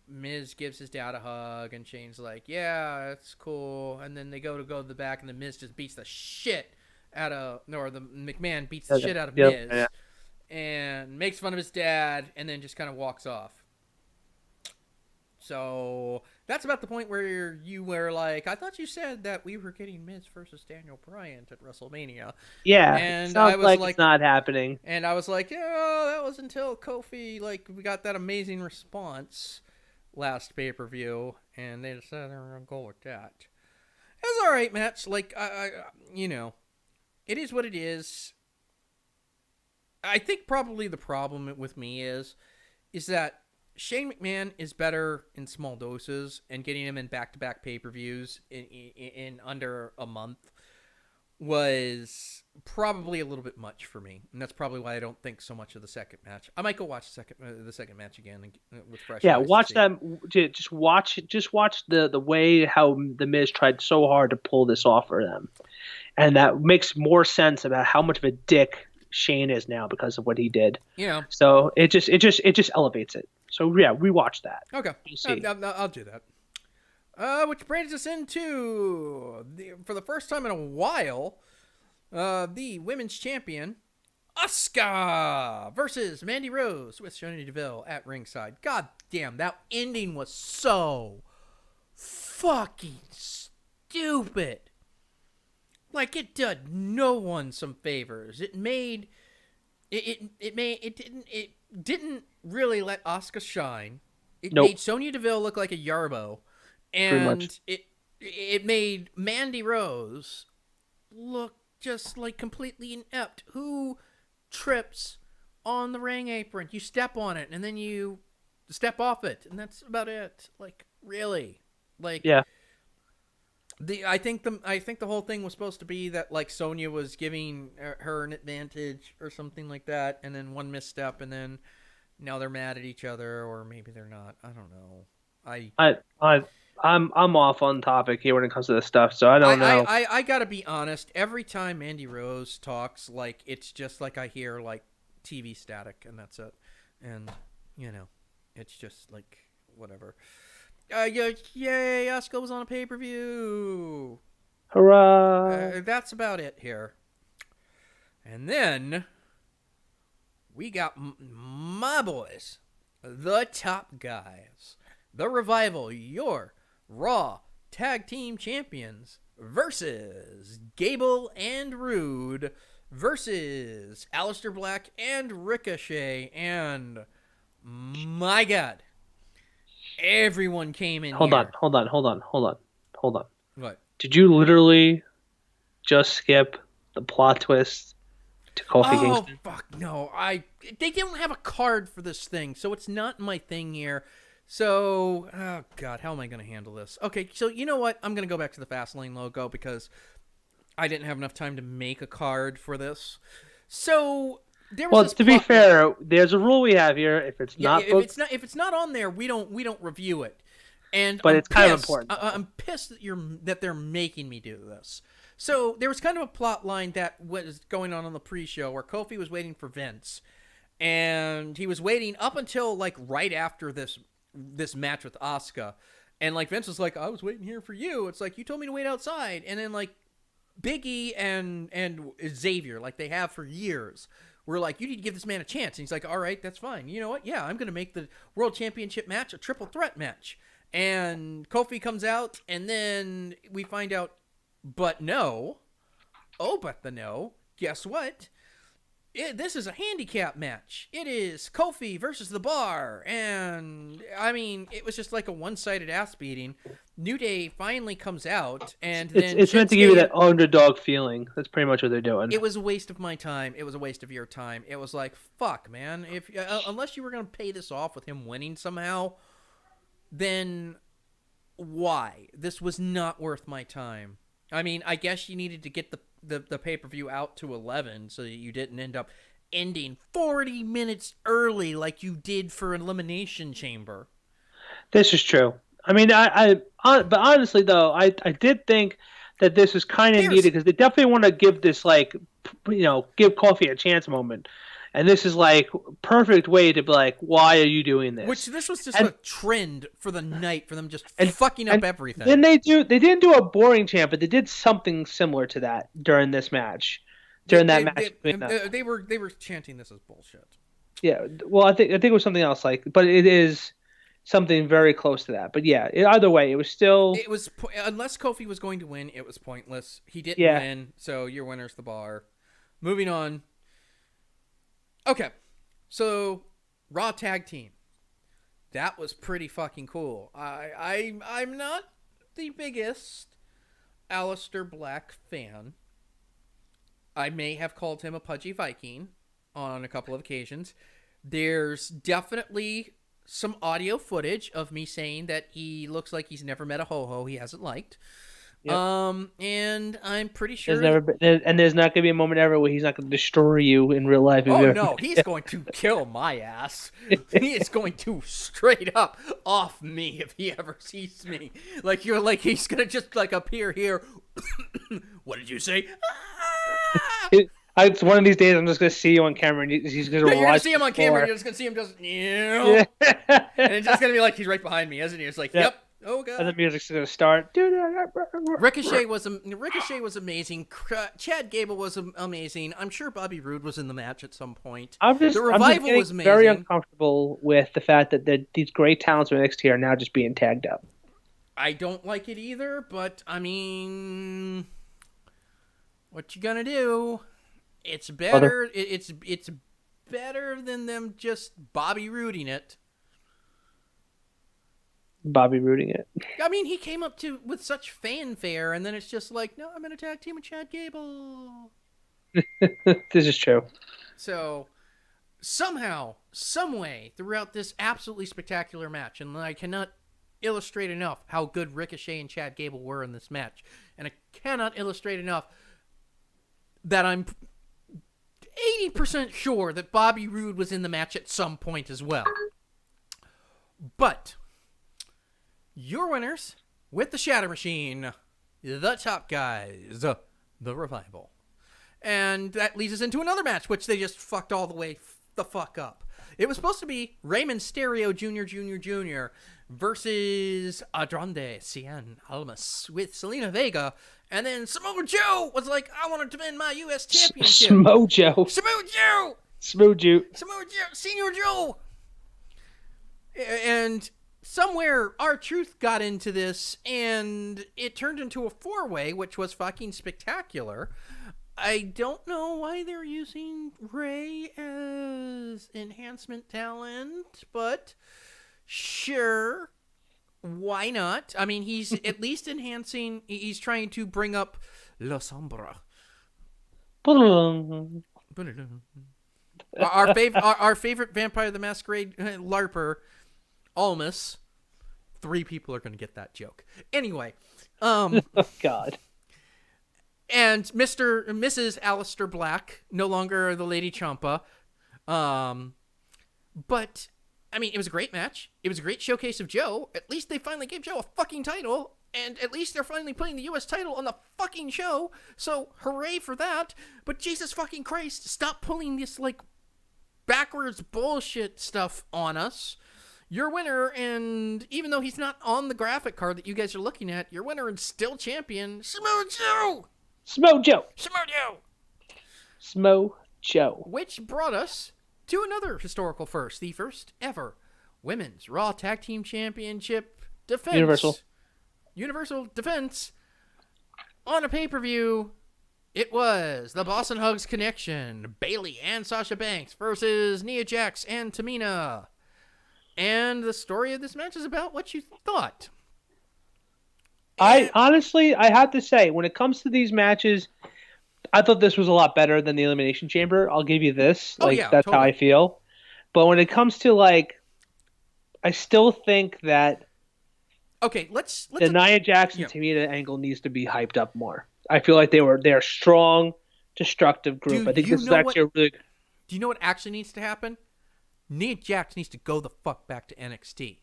Miz gives his dad a hug, and Shane's like, yeah, it's cool. And then they go to the back, and the Miz just beats the shit out of, or the McMahon beats the shit out of Miz, and makes fun of his dad, and then just kind of walks off. So that's about the point where you were like, I thought you said that we were getting Miz versus Daniel Bryan at WrestleMania. Yeah, and I was like it's not happening. And I was like, yeah, that was until Kofi, like, we got that amazing response last pay-per-view, and they decided they were going to go with that. It's all right, match. Like, it is what it is. I think probably the problem with me is that Shane McMahon is better in small doses, and getting him in back-to-back pay-per-views in under a month was probably a little bit much for me, and that's probably why I don't think so much of the second match. I might go watch the second match again with fresh eyes. Watch that. Just watch the way how the Miz tried so hard to pull this off for them, and that makes more sense about how much of a dick Shane is now because of what he did. Yeah. So it just elevates it. So yeah, rewatch that. Okay. You'll see. I'll do that. Which brings us into for the first time in a while, the women's champion Asuka versus Mandy Rose with Sonya Deville at ringside. God damn, that ending was so fucking stupid. Like, it did no one some favors. It didn't really let Asuka shine. It Nope. made Sonya Deville look like a yarbo. And it made Mandy Rose look just like completely inept. Who trips on the ring apron? You step on it and then you step off it, and that's about it. Like, really? Like, Yeah. I think the whole thing was supposed to be that, like, Sonya was giving her an advantage or something like that, and then one misstep, and then now they're mad at each other, or maybe they're not. I don't know. I'm off on topic here when it comes to this stuff, so I don't know. I gotta be honest. Every time Mandy Rose talks, like, it's just like I hear, like, TV static, and that's it. And, it's just like whatever. Yay! Asuka was on a pay-per-view. Hurrah! That's about it here. And then we got my boys, the top guys, the Revival, your Raw Tag Team Champions, versus Gable and Rude versus Aleister Black and Ricochet. And my God, everyone came in. Hold on. What? Did you literally just skip the plot twist to Kofi Kingston? Oh fuck no! They don't have a card for this thing, so it's not my thing here. So, oh god, how am I going to handle this? Okay, so you know what? I'm going to go back to the Fastlane logo because I didn't have enough time to make a card for this. So there was this to be fair, there's a rule we have here. If it's not booked, if it's not on there, we don't review it. But it's kind of important. I'm pissed that they're making me do this. So there was kind of a plot line that was going on the pre-show where Kofi was waiting for Vince, and he was waiting up until, like, right after this match with Asuka, and, like, Vince was like, "I was waiting here for you." It's like, you told me to wait outside. And then, like, Big E and Xavier, like they have for years, were like, "You need to give this man a chance." And he's like, "All right, that's fine. You know what? Yeah, I'm gonna make the World Championship match a triple threat match." And Kofi comes out, and then we find out, but no. Oh, but the no. Guess what? This is a handicap match. It is Kofi versus The Bar. And, I mean, it was just like a one-sided ass beating. New Day finally comes out, and then it's meant to give you that underdog feeling. That's pretty much what they're doing. It was a waste of my time. It was a waste of your time. It was like, fuck, man. If unless you were going to pay this off with him winning somehow, then why? This was not worth my time. I mean, I guess you needed to get the pay-per-view out to 11 so that you didn't end up ending 40 minutes early like you did for Elimination Chamber. This is true. I mean, but honestly, though, I did think that this is kind of needed because they definitely want to give this, like, give Kofi a chance moment. And this is, like, perfect way to be like, why are you doing this? Which this was just a trend for the night for them just fucking up everything. Then they didn't do a boring chant, but they did something similar to that during this match. They were chanting this as bullshit. Yeah, well, I think it was something else, like, but it is something very close to that. But yeah, either way, it was still. It was unless Kofi was going to win, it was pointless. He didn't win, so your winner's The Bar. Moving on. Okay, so Raw Tag Team. That was pretty fucking cool. I'm not the biggest Aleister Black fan. I may have called him a pudgy Viking on a couple of occasions. There's definitely some audio footage of me saying that he looks like he's never met a ho-ho he hasn't liked. Yep. And I'm pretty sure there's not gonna be a moment ever where he's not gonna destroy you in real life. Oh no, he's going to kill my ass. He is going to straight up off me if he ever sees me. Like he's gonna just like appear here. What did you say? It's one of these days I'm just gonna see you on camera and he's gonna you're gonna see him on camera and you're just gonna see him just Yeah. and it's just gonna be like he's right behind me, isn't he? It's like, yep. Oh god. And the music's gonna start. Ricochet was amazing. Chad Gable was amazing. I'm sure Bobby Roode was in the match at some point. The Revival was amazing. Very uncomfortable with the fact that these great talents from NXT are now just being tagged up. I don't like it either, but I mean, what you gonna do? It's better. It's better than them just Bobby Rooding it. Bobby Rooding it. I mean, he came up with such fanfare, and then it's just like, no, I'm in a tag team with Chad Gable. This is true. So, somehow, some way, throughout this absolutely spectacular match, and I cannot illustrate enough how good Ricochet and Chad Gable were in this match, and I cannot illustrate enough that I'm 80% sure that Bobby Roode was in the match at some point as well. But your winners with the Shatter Machine, the Top Guys, the Revival. And that leads us into another match, which they just fucked all the way the fuck up. It was supposed to be Rey Mysterio Jr. versus Andrade Cien Almas with Selena Vega. And then Samoa Joe was like, I want to defend my U.S. Championship. Samoa Joe. Senior Joe. And somewhere R-Truth got into this, and it turned into a four-way, which was fucking spectacular. I don't know why they're using Rey as enhancement talent, but sure, why not? I mean, he's at least enhancing. He's trying to bring up La Sombra. Our favorite Vampire the Masquerade LARPer, Almas. 3 people are going to get that joke. Anyway. Oh, God. And Mr. and Mrs. Aleister Black, no longer the Lady Ciampa. But, I mean, it was a great match. It was a great showcase of Joe. At least they finally gave Joe a fucking title. And at least they're finally putting the U.S. title on the fucking show. So, hooray for that. But Jesus fucking Christ, stop pulling this, like, backwards bullshit stuff on us. Your winner, and even though he's not on the graphic card that you guys are looking at, your winner and still champion, Samoa Joe! Smo Joe. Which brought us to another historical first. The first ever Women's Raw Tag Team Championship defense. Universal defense on a pay-per-view. It was the Boston Hugs Connection, Bayley and Sasha Banks versus Nia Jax and Tamina. And the story of this match is about what you thought. I have to say, when it comes to these matches, I thought this was a lot better than the Elimination Chamber. I'll give you this. That's totally how I feel. But when it comes to, like, I still think that let's the Nia Jax and Tamina angle needs to be hyped up more. I feel like they're a strong, destructive group. I think this is actually a really. Do you know what actually needs to happen? Nia Jax needs to go the fuck back to NXT.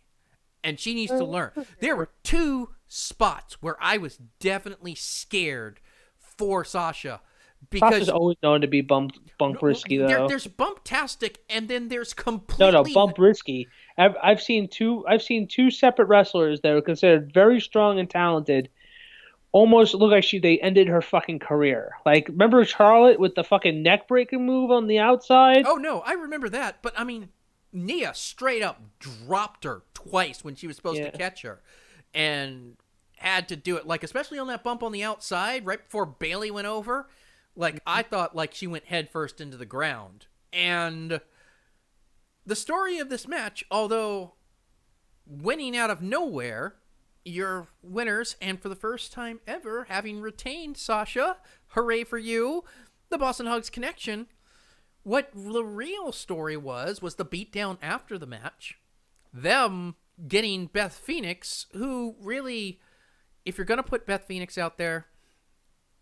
And she needs to learn. There were 2 spots where I was definitely scared for Sasha. Because Sasha's always known to be bump risky, though. There's bump-tastic, and then there's completely... No, bump risky. I've seen two separate wrestlers that are considered very strong and talented almost look like they ended her fucking career. Like, remember Charlotte with the fucking neck-breaking move on the outside? Oh, no, I remember that. But, I mean, Nia straight up dropped her twice when she was supposed to catch her. And had to do it, like, especially on that bump on the outside, right before Bayley went over. Like, I thought, like, she went headfirst into the ground. And the story of this match, although winning out of nowhere, your winners, and for the first time ever, having retained Sasha, hooray for you, the Boston Hugs Connection. What the real story was the beatdown after the match, them getting Beth Phoenix, who really, if you're going to put Beth Phoenix out there,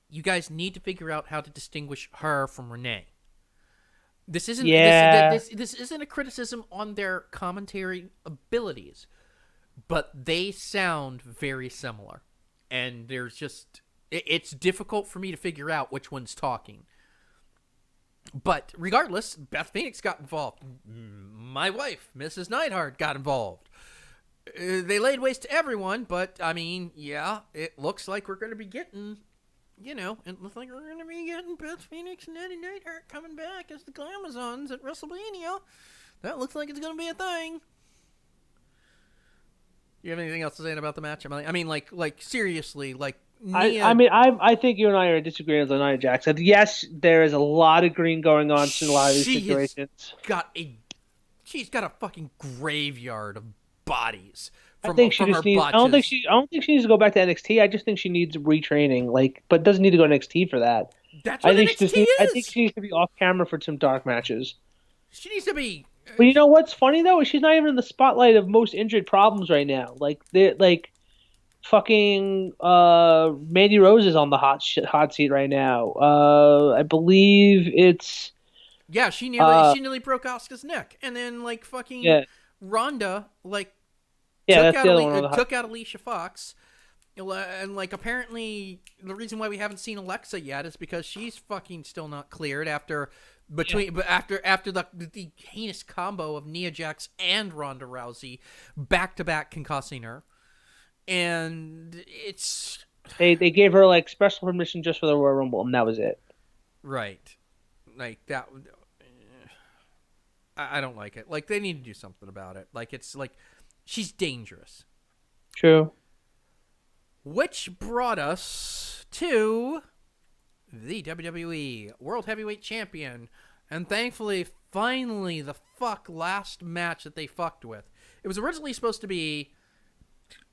you guys need to figure out how to distinguish her from Renee. This isn't this isn't a criticism on their commentary abilities, but they sound very similar, and there's just it's difficult for me to figure out which one's talking. But regardless, Beth Phoenix got involved. My wife, Mrs. Neidhart, got involved. They laid waste to everyone, but I mean, yeah, it looks like we're going to be getting, it looks like we're going to be getting Beth Phoenix and Eddie Neidhart coming back as the Glamazons at Wrestlemania. That looks like it's going to be a thing. You have anything else to say about the match? I mean, like seriously, like Nia... I think you and I are disagreeing on Nia Jax. Yes, there is a lot of green going on in a lot of these situations. She's got a fucking graveyard of bodies. I don't think she needs to go back to NXT. I just think she needs retraining. But doesn't need to go to NXT for that. That's what NXT is. I think she needs to be off camera for some dark matches. She needs to be. But you know what's funny though? She's not even in the spotlight of most injured problems right now. Fucking Mandy Rose is on the hot seat right now. I believe it's. Yeah, she nearly broke Asuka's neck, and then Ronda took out Alicia Fox, and apparently the reason why we haven't seen Alexa yet is because she's fucking still not cleared after the heinous combo of Nia Jax and Ronda Rousey back to back concussing her, and it's they gave her special permission just for the Royal Rumble, and that was it. Right, that. I don't like it. They need to do something about it. She's dangerous. True. Which brought us to the WWE World Heavyweight Champion, and thankfully, finally, the last match that they fucked with. It was originally supposed to be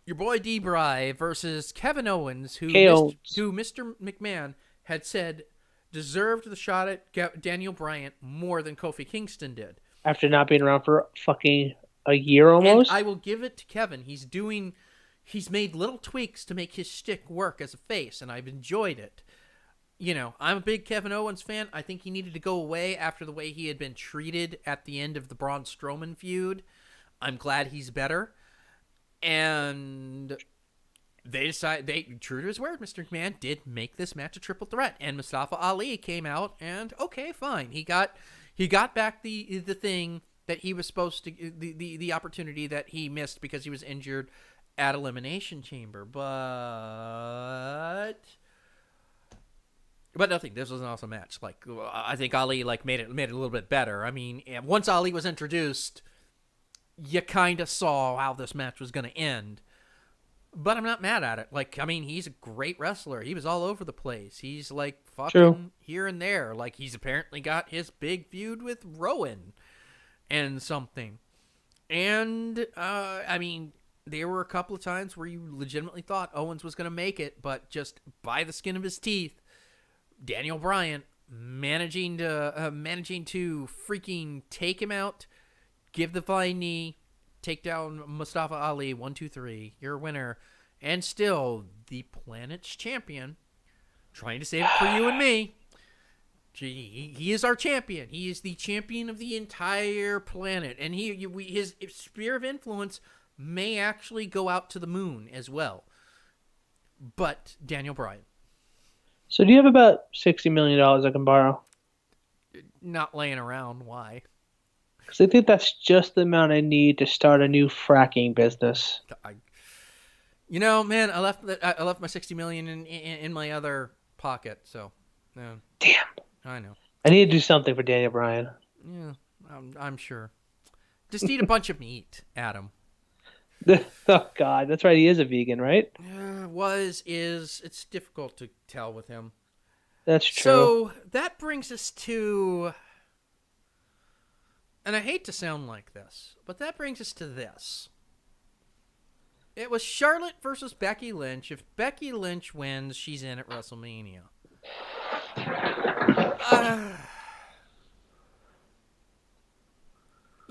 your boy D-Bry versus Kevin Owens, who Mr. McMahon had said deserved the shot at Daniel Bryan more than Kofi Kingston did. After not being around for fucking a year almost. And I will give it to Kevin. He's made little tweaks to make his shtick work as a face, and I've enjoyed it. I'm a big Kevin Owens fan. I think he needed to go away after the way he had been treated at the end of the Braun Strowman feud. I'm glad he's better. And they decided, true to his word, Mr. McMahon did make this match a triple threat. And Mustafa Ali came out, and okay, fine. He got back the thing that he was supposed to, the opportunity that he missed because he was injured at Elimination Chamber. But nothing. This was an awesome match. I think Ali made it a little bit better. I mean, once Ali was introduced, you kind of saw how this match was going to end. But I'm not mad at it. He's a great wrestler. He was all over the place. He's fucking True. Here and there. He's apparently got his big feud with Rowan and something. And, there were a couple of times where you legitimately thought Owens was going to make it, but just by the skin of his teeth, Daniel Bryan managing to freaking take him out, give the flying knee, take down Mustafa Ali, 1, 2, 3, your winner, and still the planet's champion, trying to save it for you and me. He is our champion. He is the champion of the entire planet, and his sphere of influence may actually go out to the moon as well. But Daniel Bryan. So do you have about $60 million I can borrow? Not laying around. Why? Because I think that's just the amount I need to start a new fracking business. Man, I left my $60 million in my other pocket. So, damn. I know. I need to do something for Daniel Bryan. Yeah, I'm sure. Just eat a bunch of meat, Adam. Oh God, that's right. He is a vegan, right? It's difficult to tell with him. That's true. So that brings us to, and I hate to sound like this, but that brings us to this. It was Charlotte versus Becky Lynch. If Becky Lynch wins, she's in at WrestleMania.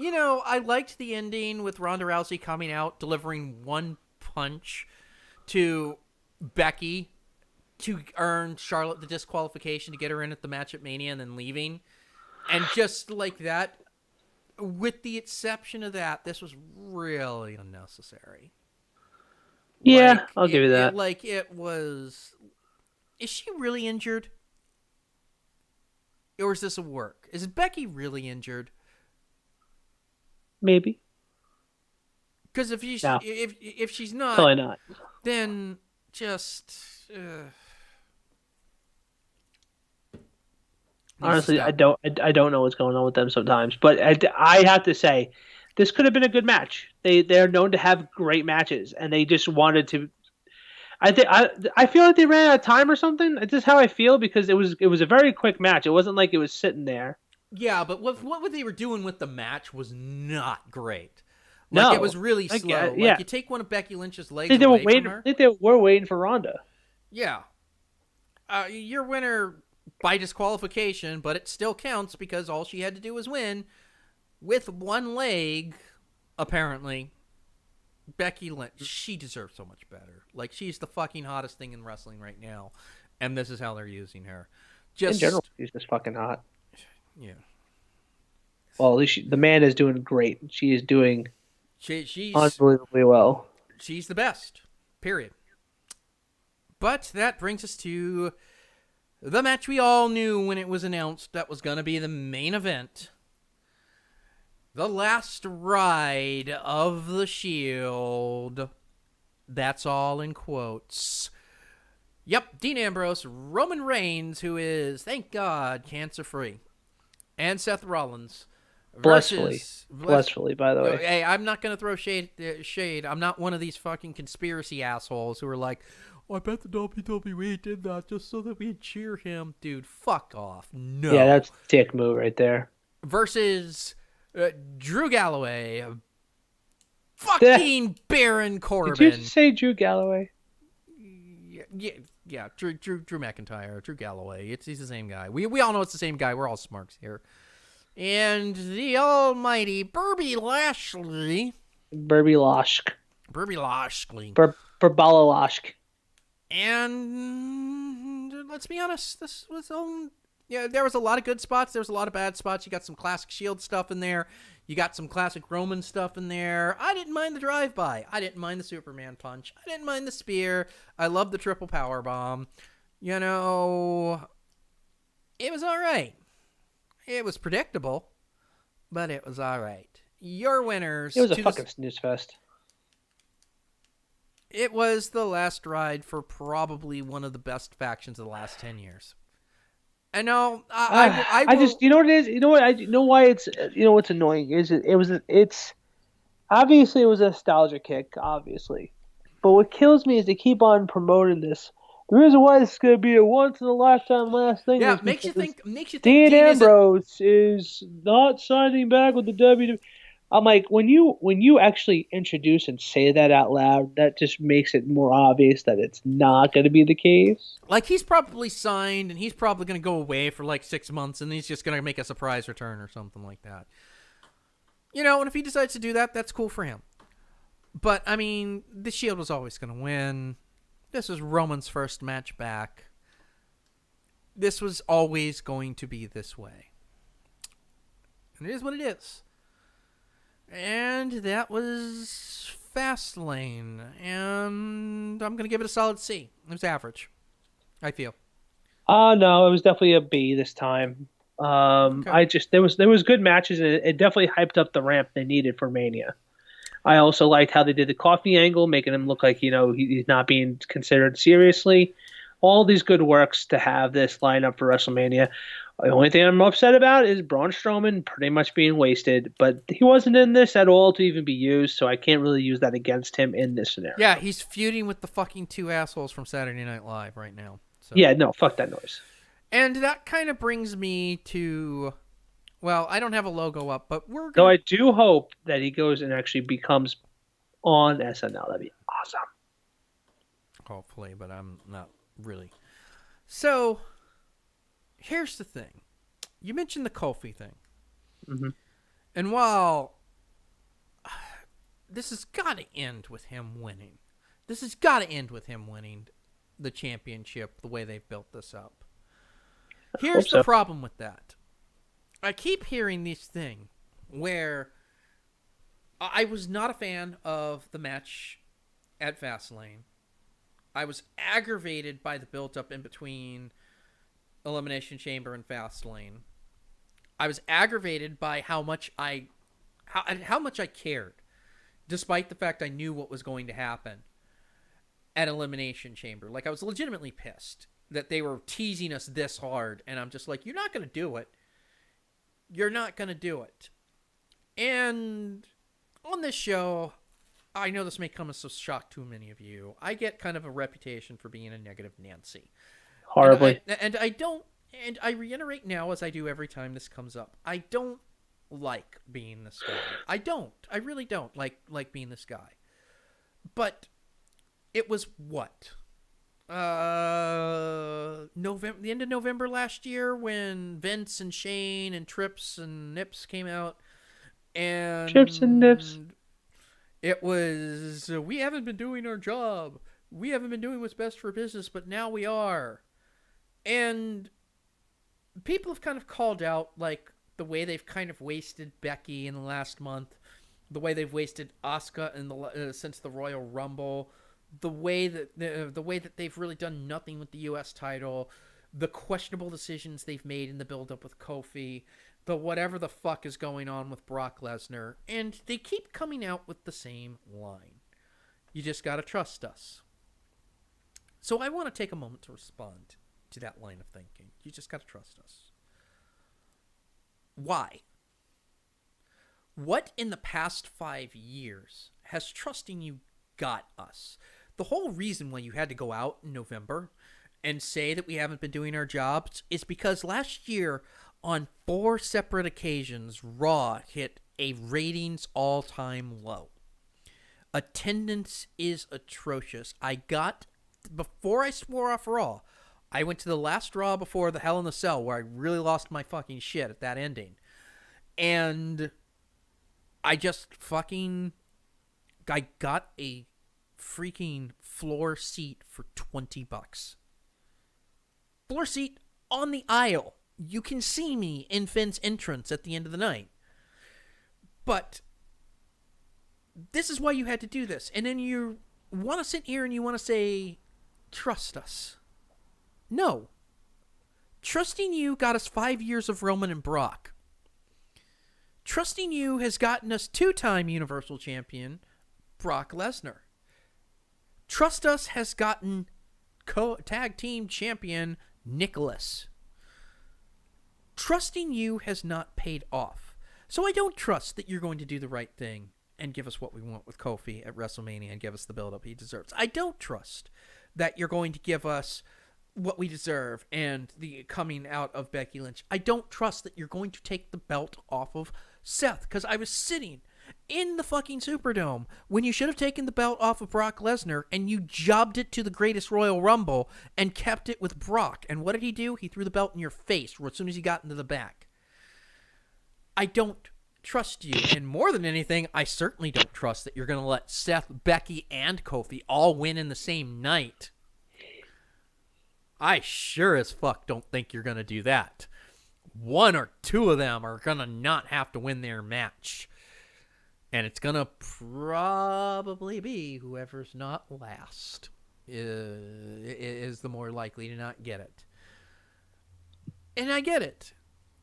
I liked the ending with Ronda Rousey coming out, delivering one punch to Becky to earn Charlotte the disqualification to get her in at the match at Mania and then leaving. And just like that, with the exception of that, this was really unnecessary. Yeah, I'll give you that. It was... Is she really injured? Or is this a work? Is Becky really injured? Maybe. Because No, if she's not, probably not. then just Honestly, I don't know what's going on with them sometimes. But I have to say, this could have been a good match. They're known to have great matches, and they just wanted to. I feel like they ran out of time or something. It's just how I feel because it was a very quick match. It wasn't like it was sitting there. Yeah, but what they were doing with the match was not great. No, it was really slow. Yeah. You take one of Becky Lynch's legs I think away from her. I think they were waiting for Ronda. Yeah, your winner by disqualification, but it still counts because all she had to do was win with one leg. Apparently, Becky Lynch, she deserves so much better. She's the fucking hottest thing in wrestling right now, and this is how they're using her. In general, she's just fucking hot. Yeah. Well, at least the man is doing great. She is doing she's unbelievably well. She's the best. Period. But that brings us to the match we all knew when it was announced that was going to be the main event. The last ride of the Shield. That's all in quotes. Yep, Dean Ambrose, Roman Reigns, who is, thank God, cancer-free, and Seth Rollins. Blissfully, by the way. Hey, I'm not going to throw shade. I'm not one of these fucking conspiracy assholes who are like, I bet the WWE did that just so that we'd cheer him. Dude, fuck off. No. Yeah, that's a dick move right there. Versus Drew Galloway. Fucking Baron Corbin. Did you say Drew Galloway? Yeah. Drew McIntyre, Drew Galloway. He's the same guy. We all know it's the same guy. We're all smarks here. And the almighty Bobby Lashley. Burbaloshk. And let's be honest, this was there was a lot of good spots. There was a lot of bad spots. You got some classic Shield stuff in there. You got some classic Roman stuff in there. I didn't mind the drive-by. I didn't mind the Superman punch. I didn't mind the spear. I loved the triple power bomb. It was all right. It was predictable, but it was all right. Your winners. It was a fucking snooze fest. It was the last ride for probably one of the best factions of the last 10 years. I know. I just, you know what it is? You know what? Why it's, what's annoying is it's obviously it was a nostalgia kick, obviously. But what kills me is they keep on promoting this. The reason why this is going to be a once in a lifetime last thing. Yeah, makes you think. Dean Ambrose is not signing back with the WWE. I'm like, when you actually introduce and say that out loud, that just makes it more obvious that it's not going to be the case. He's probably signed, and he's probably going to go away for 6 months, and he's just going to make a surprise return or something like that. And if he decides to do that, that's cool for him. But, I mean, the Shield was always going to win. This was Roman's first match back. This was always going to be this way. And it is what it is. And that was Fastlane. And I'm going to give it a solid C. It was average, I feel. No, it was definitely a B this time. Okay. There was good matches, and it definitely hyped up the ramp they needed for Mania. I also liked how they did the coffee angle, making him look like, he's not being considered seriously. All these good works to have this lineup for WrestleMania. The only thing I'm upset about is Braun Strowman pretty much being wasted, but he wasn't in this at all to even be used, so I can't really use that against him in this scenario. Yeah, he's feuding with the fucking two assholes from Saturday Night Live right now. So. Yeah, no, fuck that noise. And that kind of brings me to, well, I don't have a logo up, but we're gonna... Though I do hope that he goes and actually becomes on SNL. That'd be awesome. Hopefully, but I'm not really. So... Here's the thing. You mentioned the Kofi thing. Mm-hmm. And while this has got to end with him winning, this has got to end with him winning the championship the way they've built this up. Here's the problem with that. I keep hearing this thing where I was not a fan of the match at Fastlane. I was aggravated by the build-up in between Elimination Chamber and Fastlane. I was aggravated by how much I cared, despite the fact I knew what was going to happen at Elimination Chamber. Like, I was legitimately pissed that they were teasing us this hard, and I'm just like, you're not going to do it. You're not going to do it. And on this show, I know this may come as a shock to many of you. I get kind of a reputation for being a negative Nancy. Horribly. And I reiterate now, as I do every time this comes up, I don't like being this guy. I really don't like being this guy. But it was what? November, the end of November last year, when Vince and Shane and Trips and Nips came out, and Trips and Nips. It was, we haven't been doing our job. We haven't been doing what's best for business, but now we are. And people have kind of called out, like, the way they've kind of wasted Becky in the last month, the way they've wasted Asuka since the Royal Rumble, the way that they've really done nothing with the U.S. title, the questionable decisions they've made in the build-up with Kofi, the whatever the fuck is going on with Brock Lesnar, and they keep coming out with the same line. You just gotta trust us. So I want to take a moment to respond to that line of thinking. You just gotta trust us. Why? What in the past 5 years has trusting you got us? The whole reason why you had to go out in November and say that we haven't been doing our jobs is because last year, on 4 separate occasions, Raw hit a ratings all-time low. Attendance is atrocious. Before I swore off Raw, I went to the last Raw before the Hell in the Cell, where I really lost my fucking shit at that ending. And I got a freaking floor seat for $20. Floor seat on the aisle. You can see me in Finn's entrance at the end of the night. But this is why you had to do this. And then you want to sit here and you want to say, trust us. No. Trusting you got us 5 years of Roman and Brock. Trusting you has gotten us 2-time Universal Champion Brock Lesnar. Trust us has gotten tag team champion Nicholas. Trusting you has not paid off. So I don't trust that you're going to do the right thing and give us what we want with Kofi at WrestleMania and give us the build-up he deserves. I don't trust that you're going to give us what we deserve and the coming out of Becky Lynch. I don't trust that you're going to take the belt off of Seth, because I was sitting in the fucking Superdome when you should have taken the belt off of Brock Lesnar and you jobbed it to the greatest Royal Rumble and kept it with Brock. And what did he do? He threw the belt in your face as soon as he got into the back. I don't trust you. And more than anything, I certainly don't trust that you're going to let Seth, Becky, and Kofi all win in the same night. I sure as fuck don't think you're going to do that. 1 or 2 of them are going to not have to win their match. And it's going to probably be whoever's not last is the more likely to not get it. And I get it.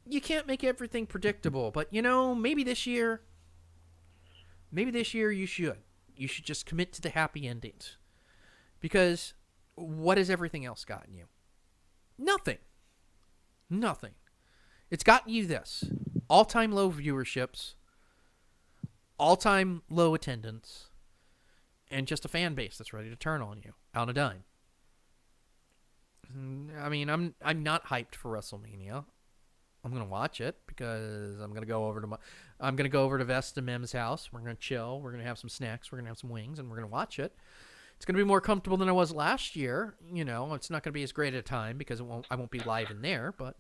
You can't make everything predictable. But, maybe this year you should. You should just commit to the happy endings. Because what has everything else gotten you? Nothing. It's gotten you this. All-time low viewerships, all-time low attendance, and just a fan base that's ready to turn on you on a dime. I mean, I'm not hyped for WrestleMania. I'm gonna watch it because I'm gonna go over to Vest and Mem's house. We're gonna chill. We're gonna have some snacks. We're gonna have some wings, and we're gonna watch it. It's gonna be more comfortable than I was last year. It's not gonna be as great a time because I won't be live in there. But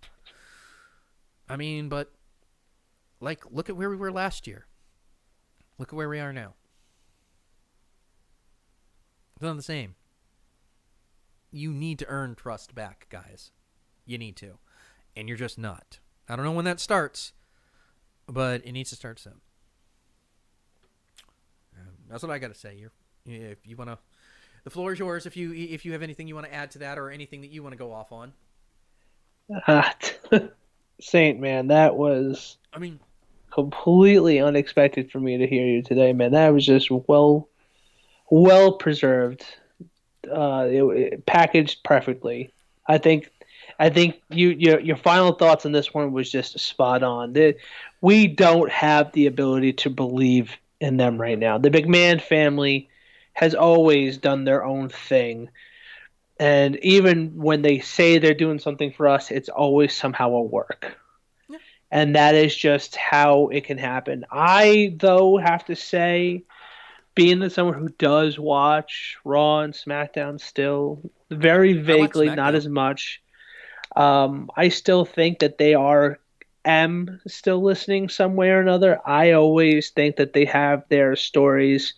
like, look at where we were last year. Look at where we are now. It's not the same. You need to earn trust back, guys. You need to. And you're just not. I don't know when that starts, but it needs to start soon. That's what I got to say. If you want to, the floor is yours. If you have anything you want to add to that, or anything that you want to go off on. Saint, man, that was, I mean, completely unexpected for me to hear you today, man. That was just well preserved. It packaged perfectly. I think your final thoughts on this one was just spot on. We don't have the ability to believe in them right now. The McMahon family has always done their own thing. And even when they say they're doing something for us, it's always somehow a work. Yeah. And that is just how it can happen. I, though, have to say, being that someone who does watch Raw and SmackDown still, very vaguely, not as much, I still think that they am still listening some way or another. I always think that they have their stories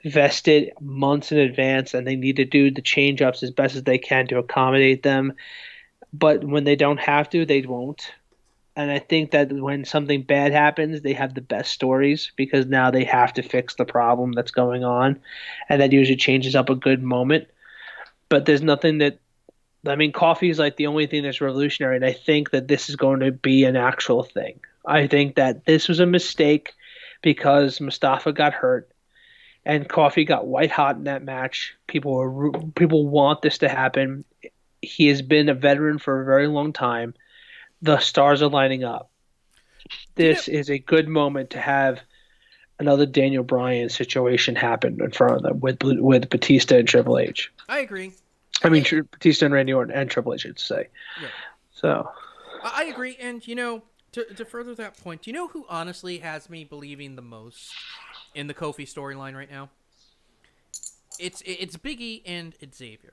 vested months in advance and they need to do the change ups as best as they can to accommodate them. But when they don't have to, they won't. And I think that when something bad happens, they have the best stories because now they have to fix the problem that's going on. And that usually changes up a good moment. But there's nothing that, I mean, coffee is like the only thing that's revolutionary. And I think that this is going to be an actual thing. I think that this was a mistake because Mustafa got hurt and Coffee got white hot in that match. People want this to happen. He has been a veteran for a very long time. The stars are lining up. This is a good moment to have another Daniel Bryan situation happen in front of them with Batista and Triple H. I agree. I mean, Batista and Randy Orton and Triple H, I'd say. Yeah. So. I agree. And, to further that point, do you know who honestly has me believing the most in the Kofi storyline right now? It's Big E and it's Xavier.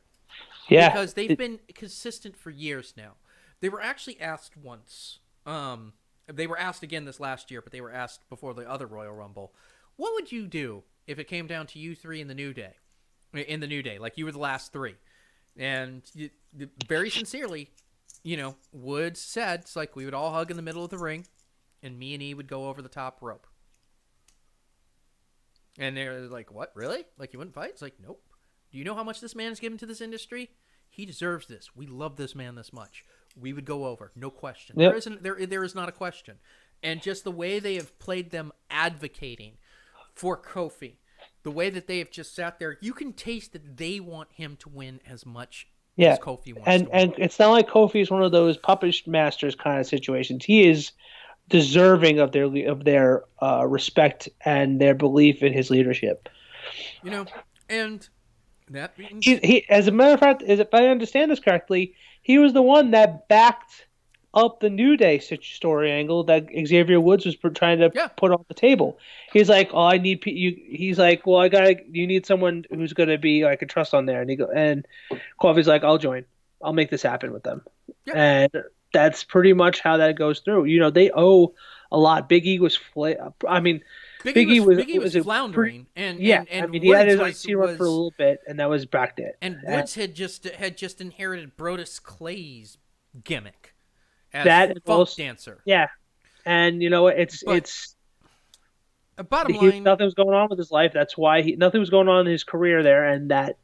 Yeah. Because they've been consistent for years now. They were actually asked once. They were asked again this last year, but they were asked before the other Royal Rumble. What would you do if it came down to you three in the New Day? In the New Day, like you were the last three. And very sincerely, Woods said, it's like we would all hug in the middle of the ring, and me and E would go over the top rope. And they're like, what, really? Like, you wouldn't fight? It's like, nope. Do you know how much this man has given to this industry? He deserves this. We love this man this much. We would go over, no question. Yep. There is not a question. And just the way they have played them advocating for Kofi, the way that they have just sat there, you can taste that they want him to win as much as Kofi wants to win. And it's not like Kofi is one of those puppet masters kind of situations. He is deserving of their respect and their belief in his leadership. And that means he as a matter of fact, if I understand this correctly, he was the one that backed up the New Day story angle that Xavier Woods was trying to put on the table. He's like, "Oh, I need you." He's like, "Well, you need someone who's going to be I can trust on there." And Coffee's like, "I'll join. I'll make this happen with them." Yep. And that's pretty much how that goes through. They owe a lot. Big E was Big E was floundering, and he Woods had his IC run for a little bit, and that was back it. And Woods had just inherited Brodus Clay's gimmick as funk dancer. Yeah, and it's bottom line, nothing was going on with his life. That's why nothing was going on in his career there, and that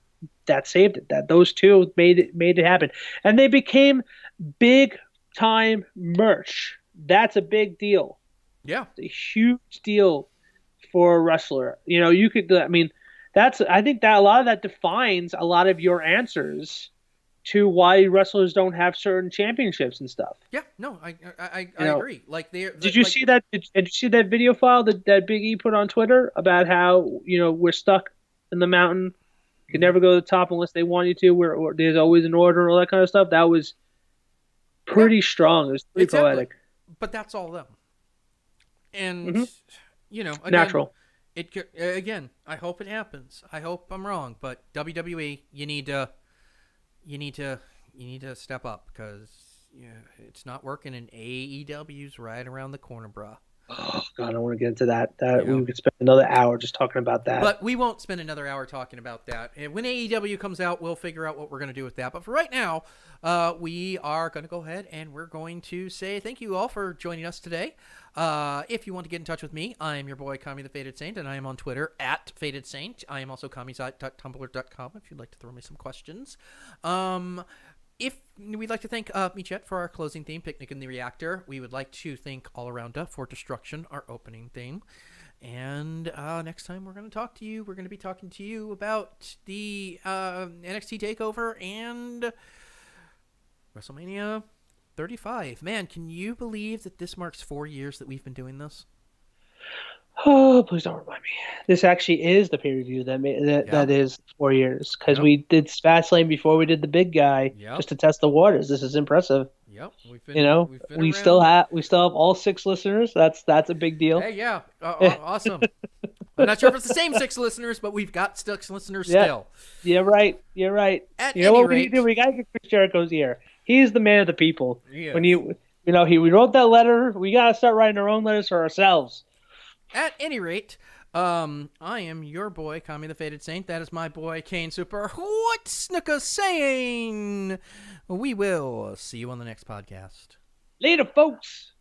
saved it. That those two made it happen, and they became big time merch. That's a big deal. Yeah, it's a huge deal for a wrestler. You could. I think that a lot of that defines a lot of your answers to why wrestlers don't have certain championships and stuff. Yeah, no, I agree. Like, did you see that? Did you see that video file that Big E put on Twitter about how we're stuck in the mountain, you can never go to the top unless they want you to. Or there's always an order and all that kind of stuff. That was pretty strong. It was pretty poetic. But that's all them. And again, natural. Again, I hope it happens. I hope I'm wrong, but WWE, you need to step up because it's not working, and AEW's right around the corner, bruh. Oh God, I don't want to get into that. Yeah. We could spend another hour just talking about that. But we won't spend another hour talking about that. And when AEW comes out, we'll figure out what we're going to do with that. But for right now, we are going to go ahead and we're going to say thank you all for joining us today. If you want to get in touch with me, I am your boy, Kami the Faded Saint, and I am on Twitter at Faded Saint. I am also kamizite.tumblr.com if you'd like to throw me some questions. If we'd like to thank Michet for our closing theme, Picnic in the Reactor. We would like to thank All Arounda for Destruction, our opening theme. And next time we're going to talk to you, we're going to be talking to you about the NXT TakeOver and WrestleMania 35. Man, can you believe that this marks 4 years that we've been doing this? Oh, please don't remind me. This actually is the pay-per-view that is 4 years, because we did Fastlane before we did the big guy, just to test the waters. This is impressive. Yep, we still have all 6 listeners. That's a big deal. Hey, yeah, awesome. I'm not sure if it's the same 6 listeners, but we've got 6 listeners still. Yeah, right. You're right. At you know any what rate, we do? We gotta get Chris Jericho's ear. He's the man of the people. Yes. When we wrote that letter, we gotta start writing our own letters for ourselves. At any rate, I am your boy, Kami the Faded Saint. That is my boy, Kane Super. What's Snuka saying? We will see you on the next podcast. Later, folks.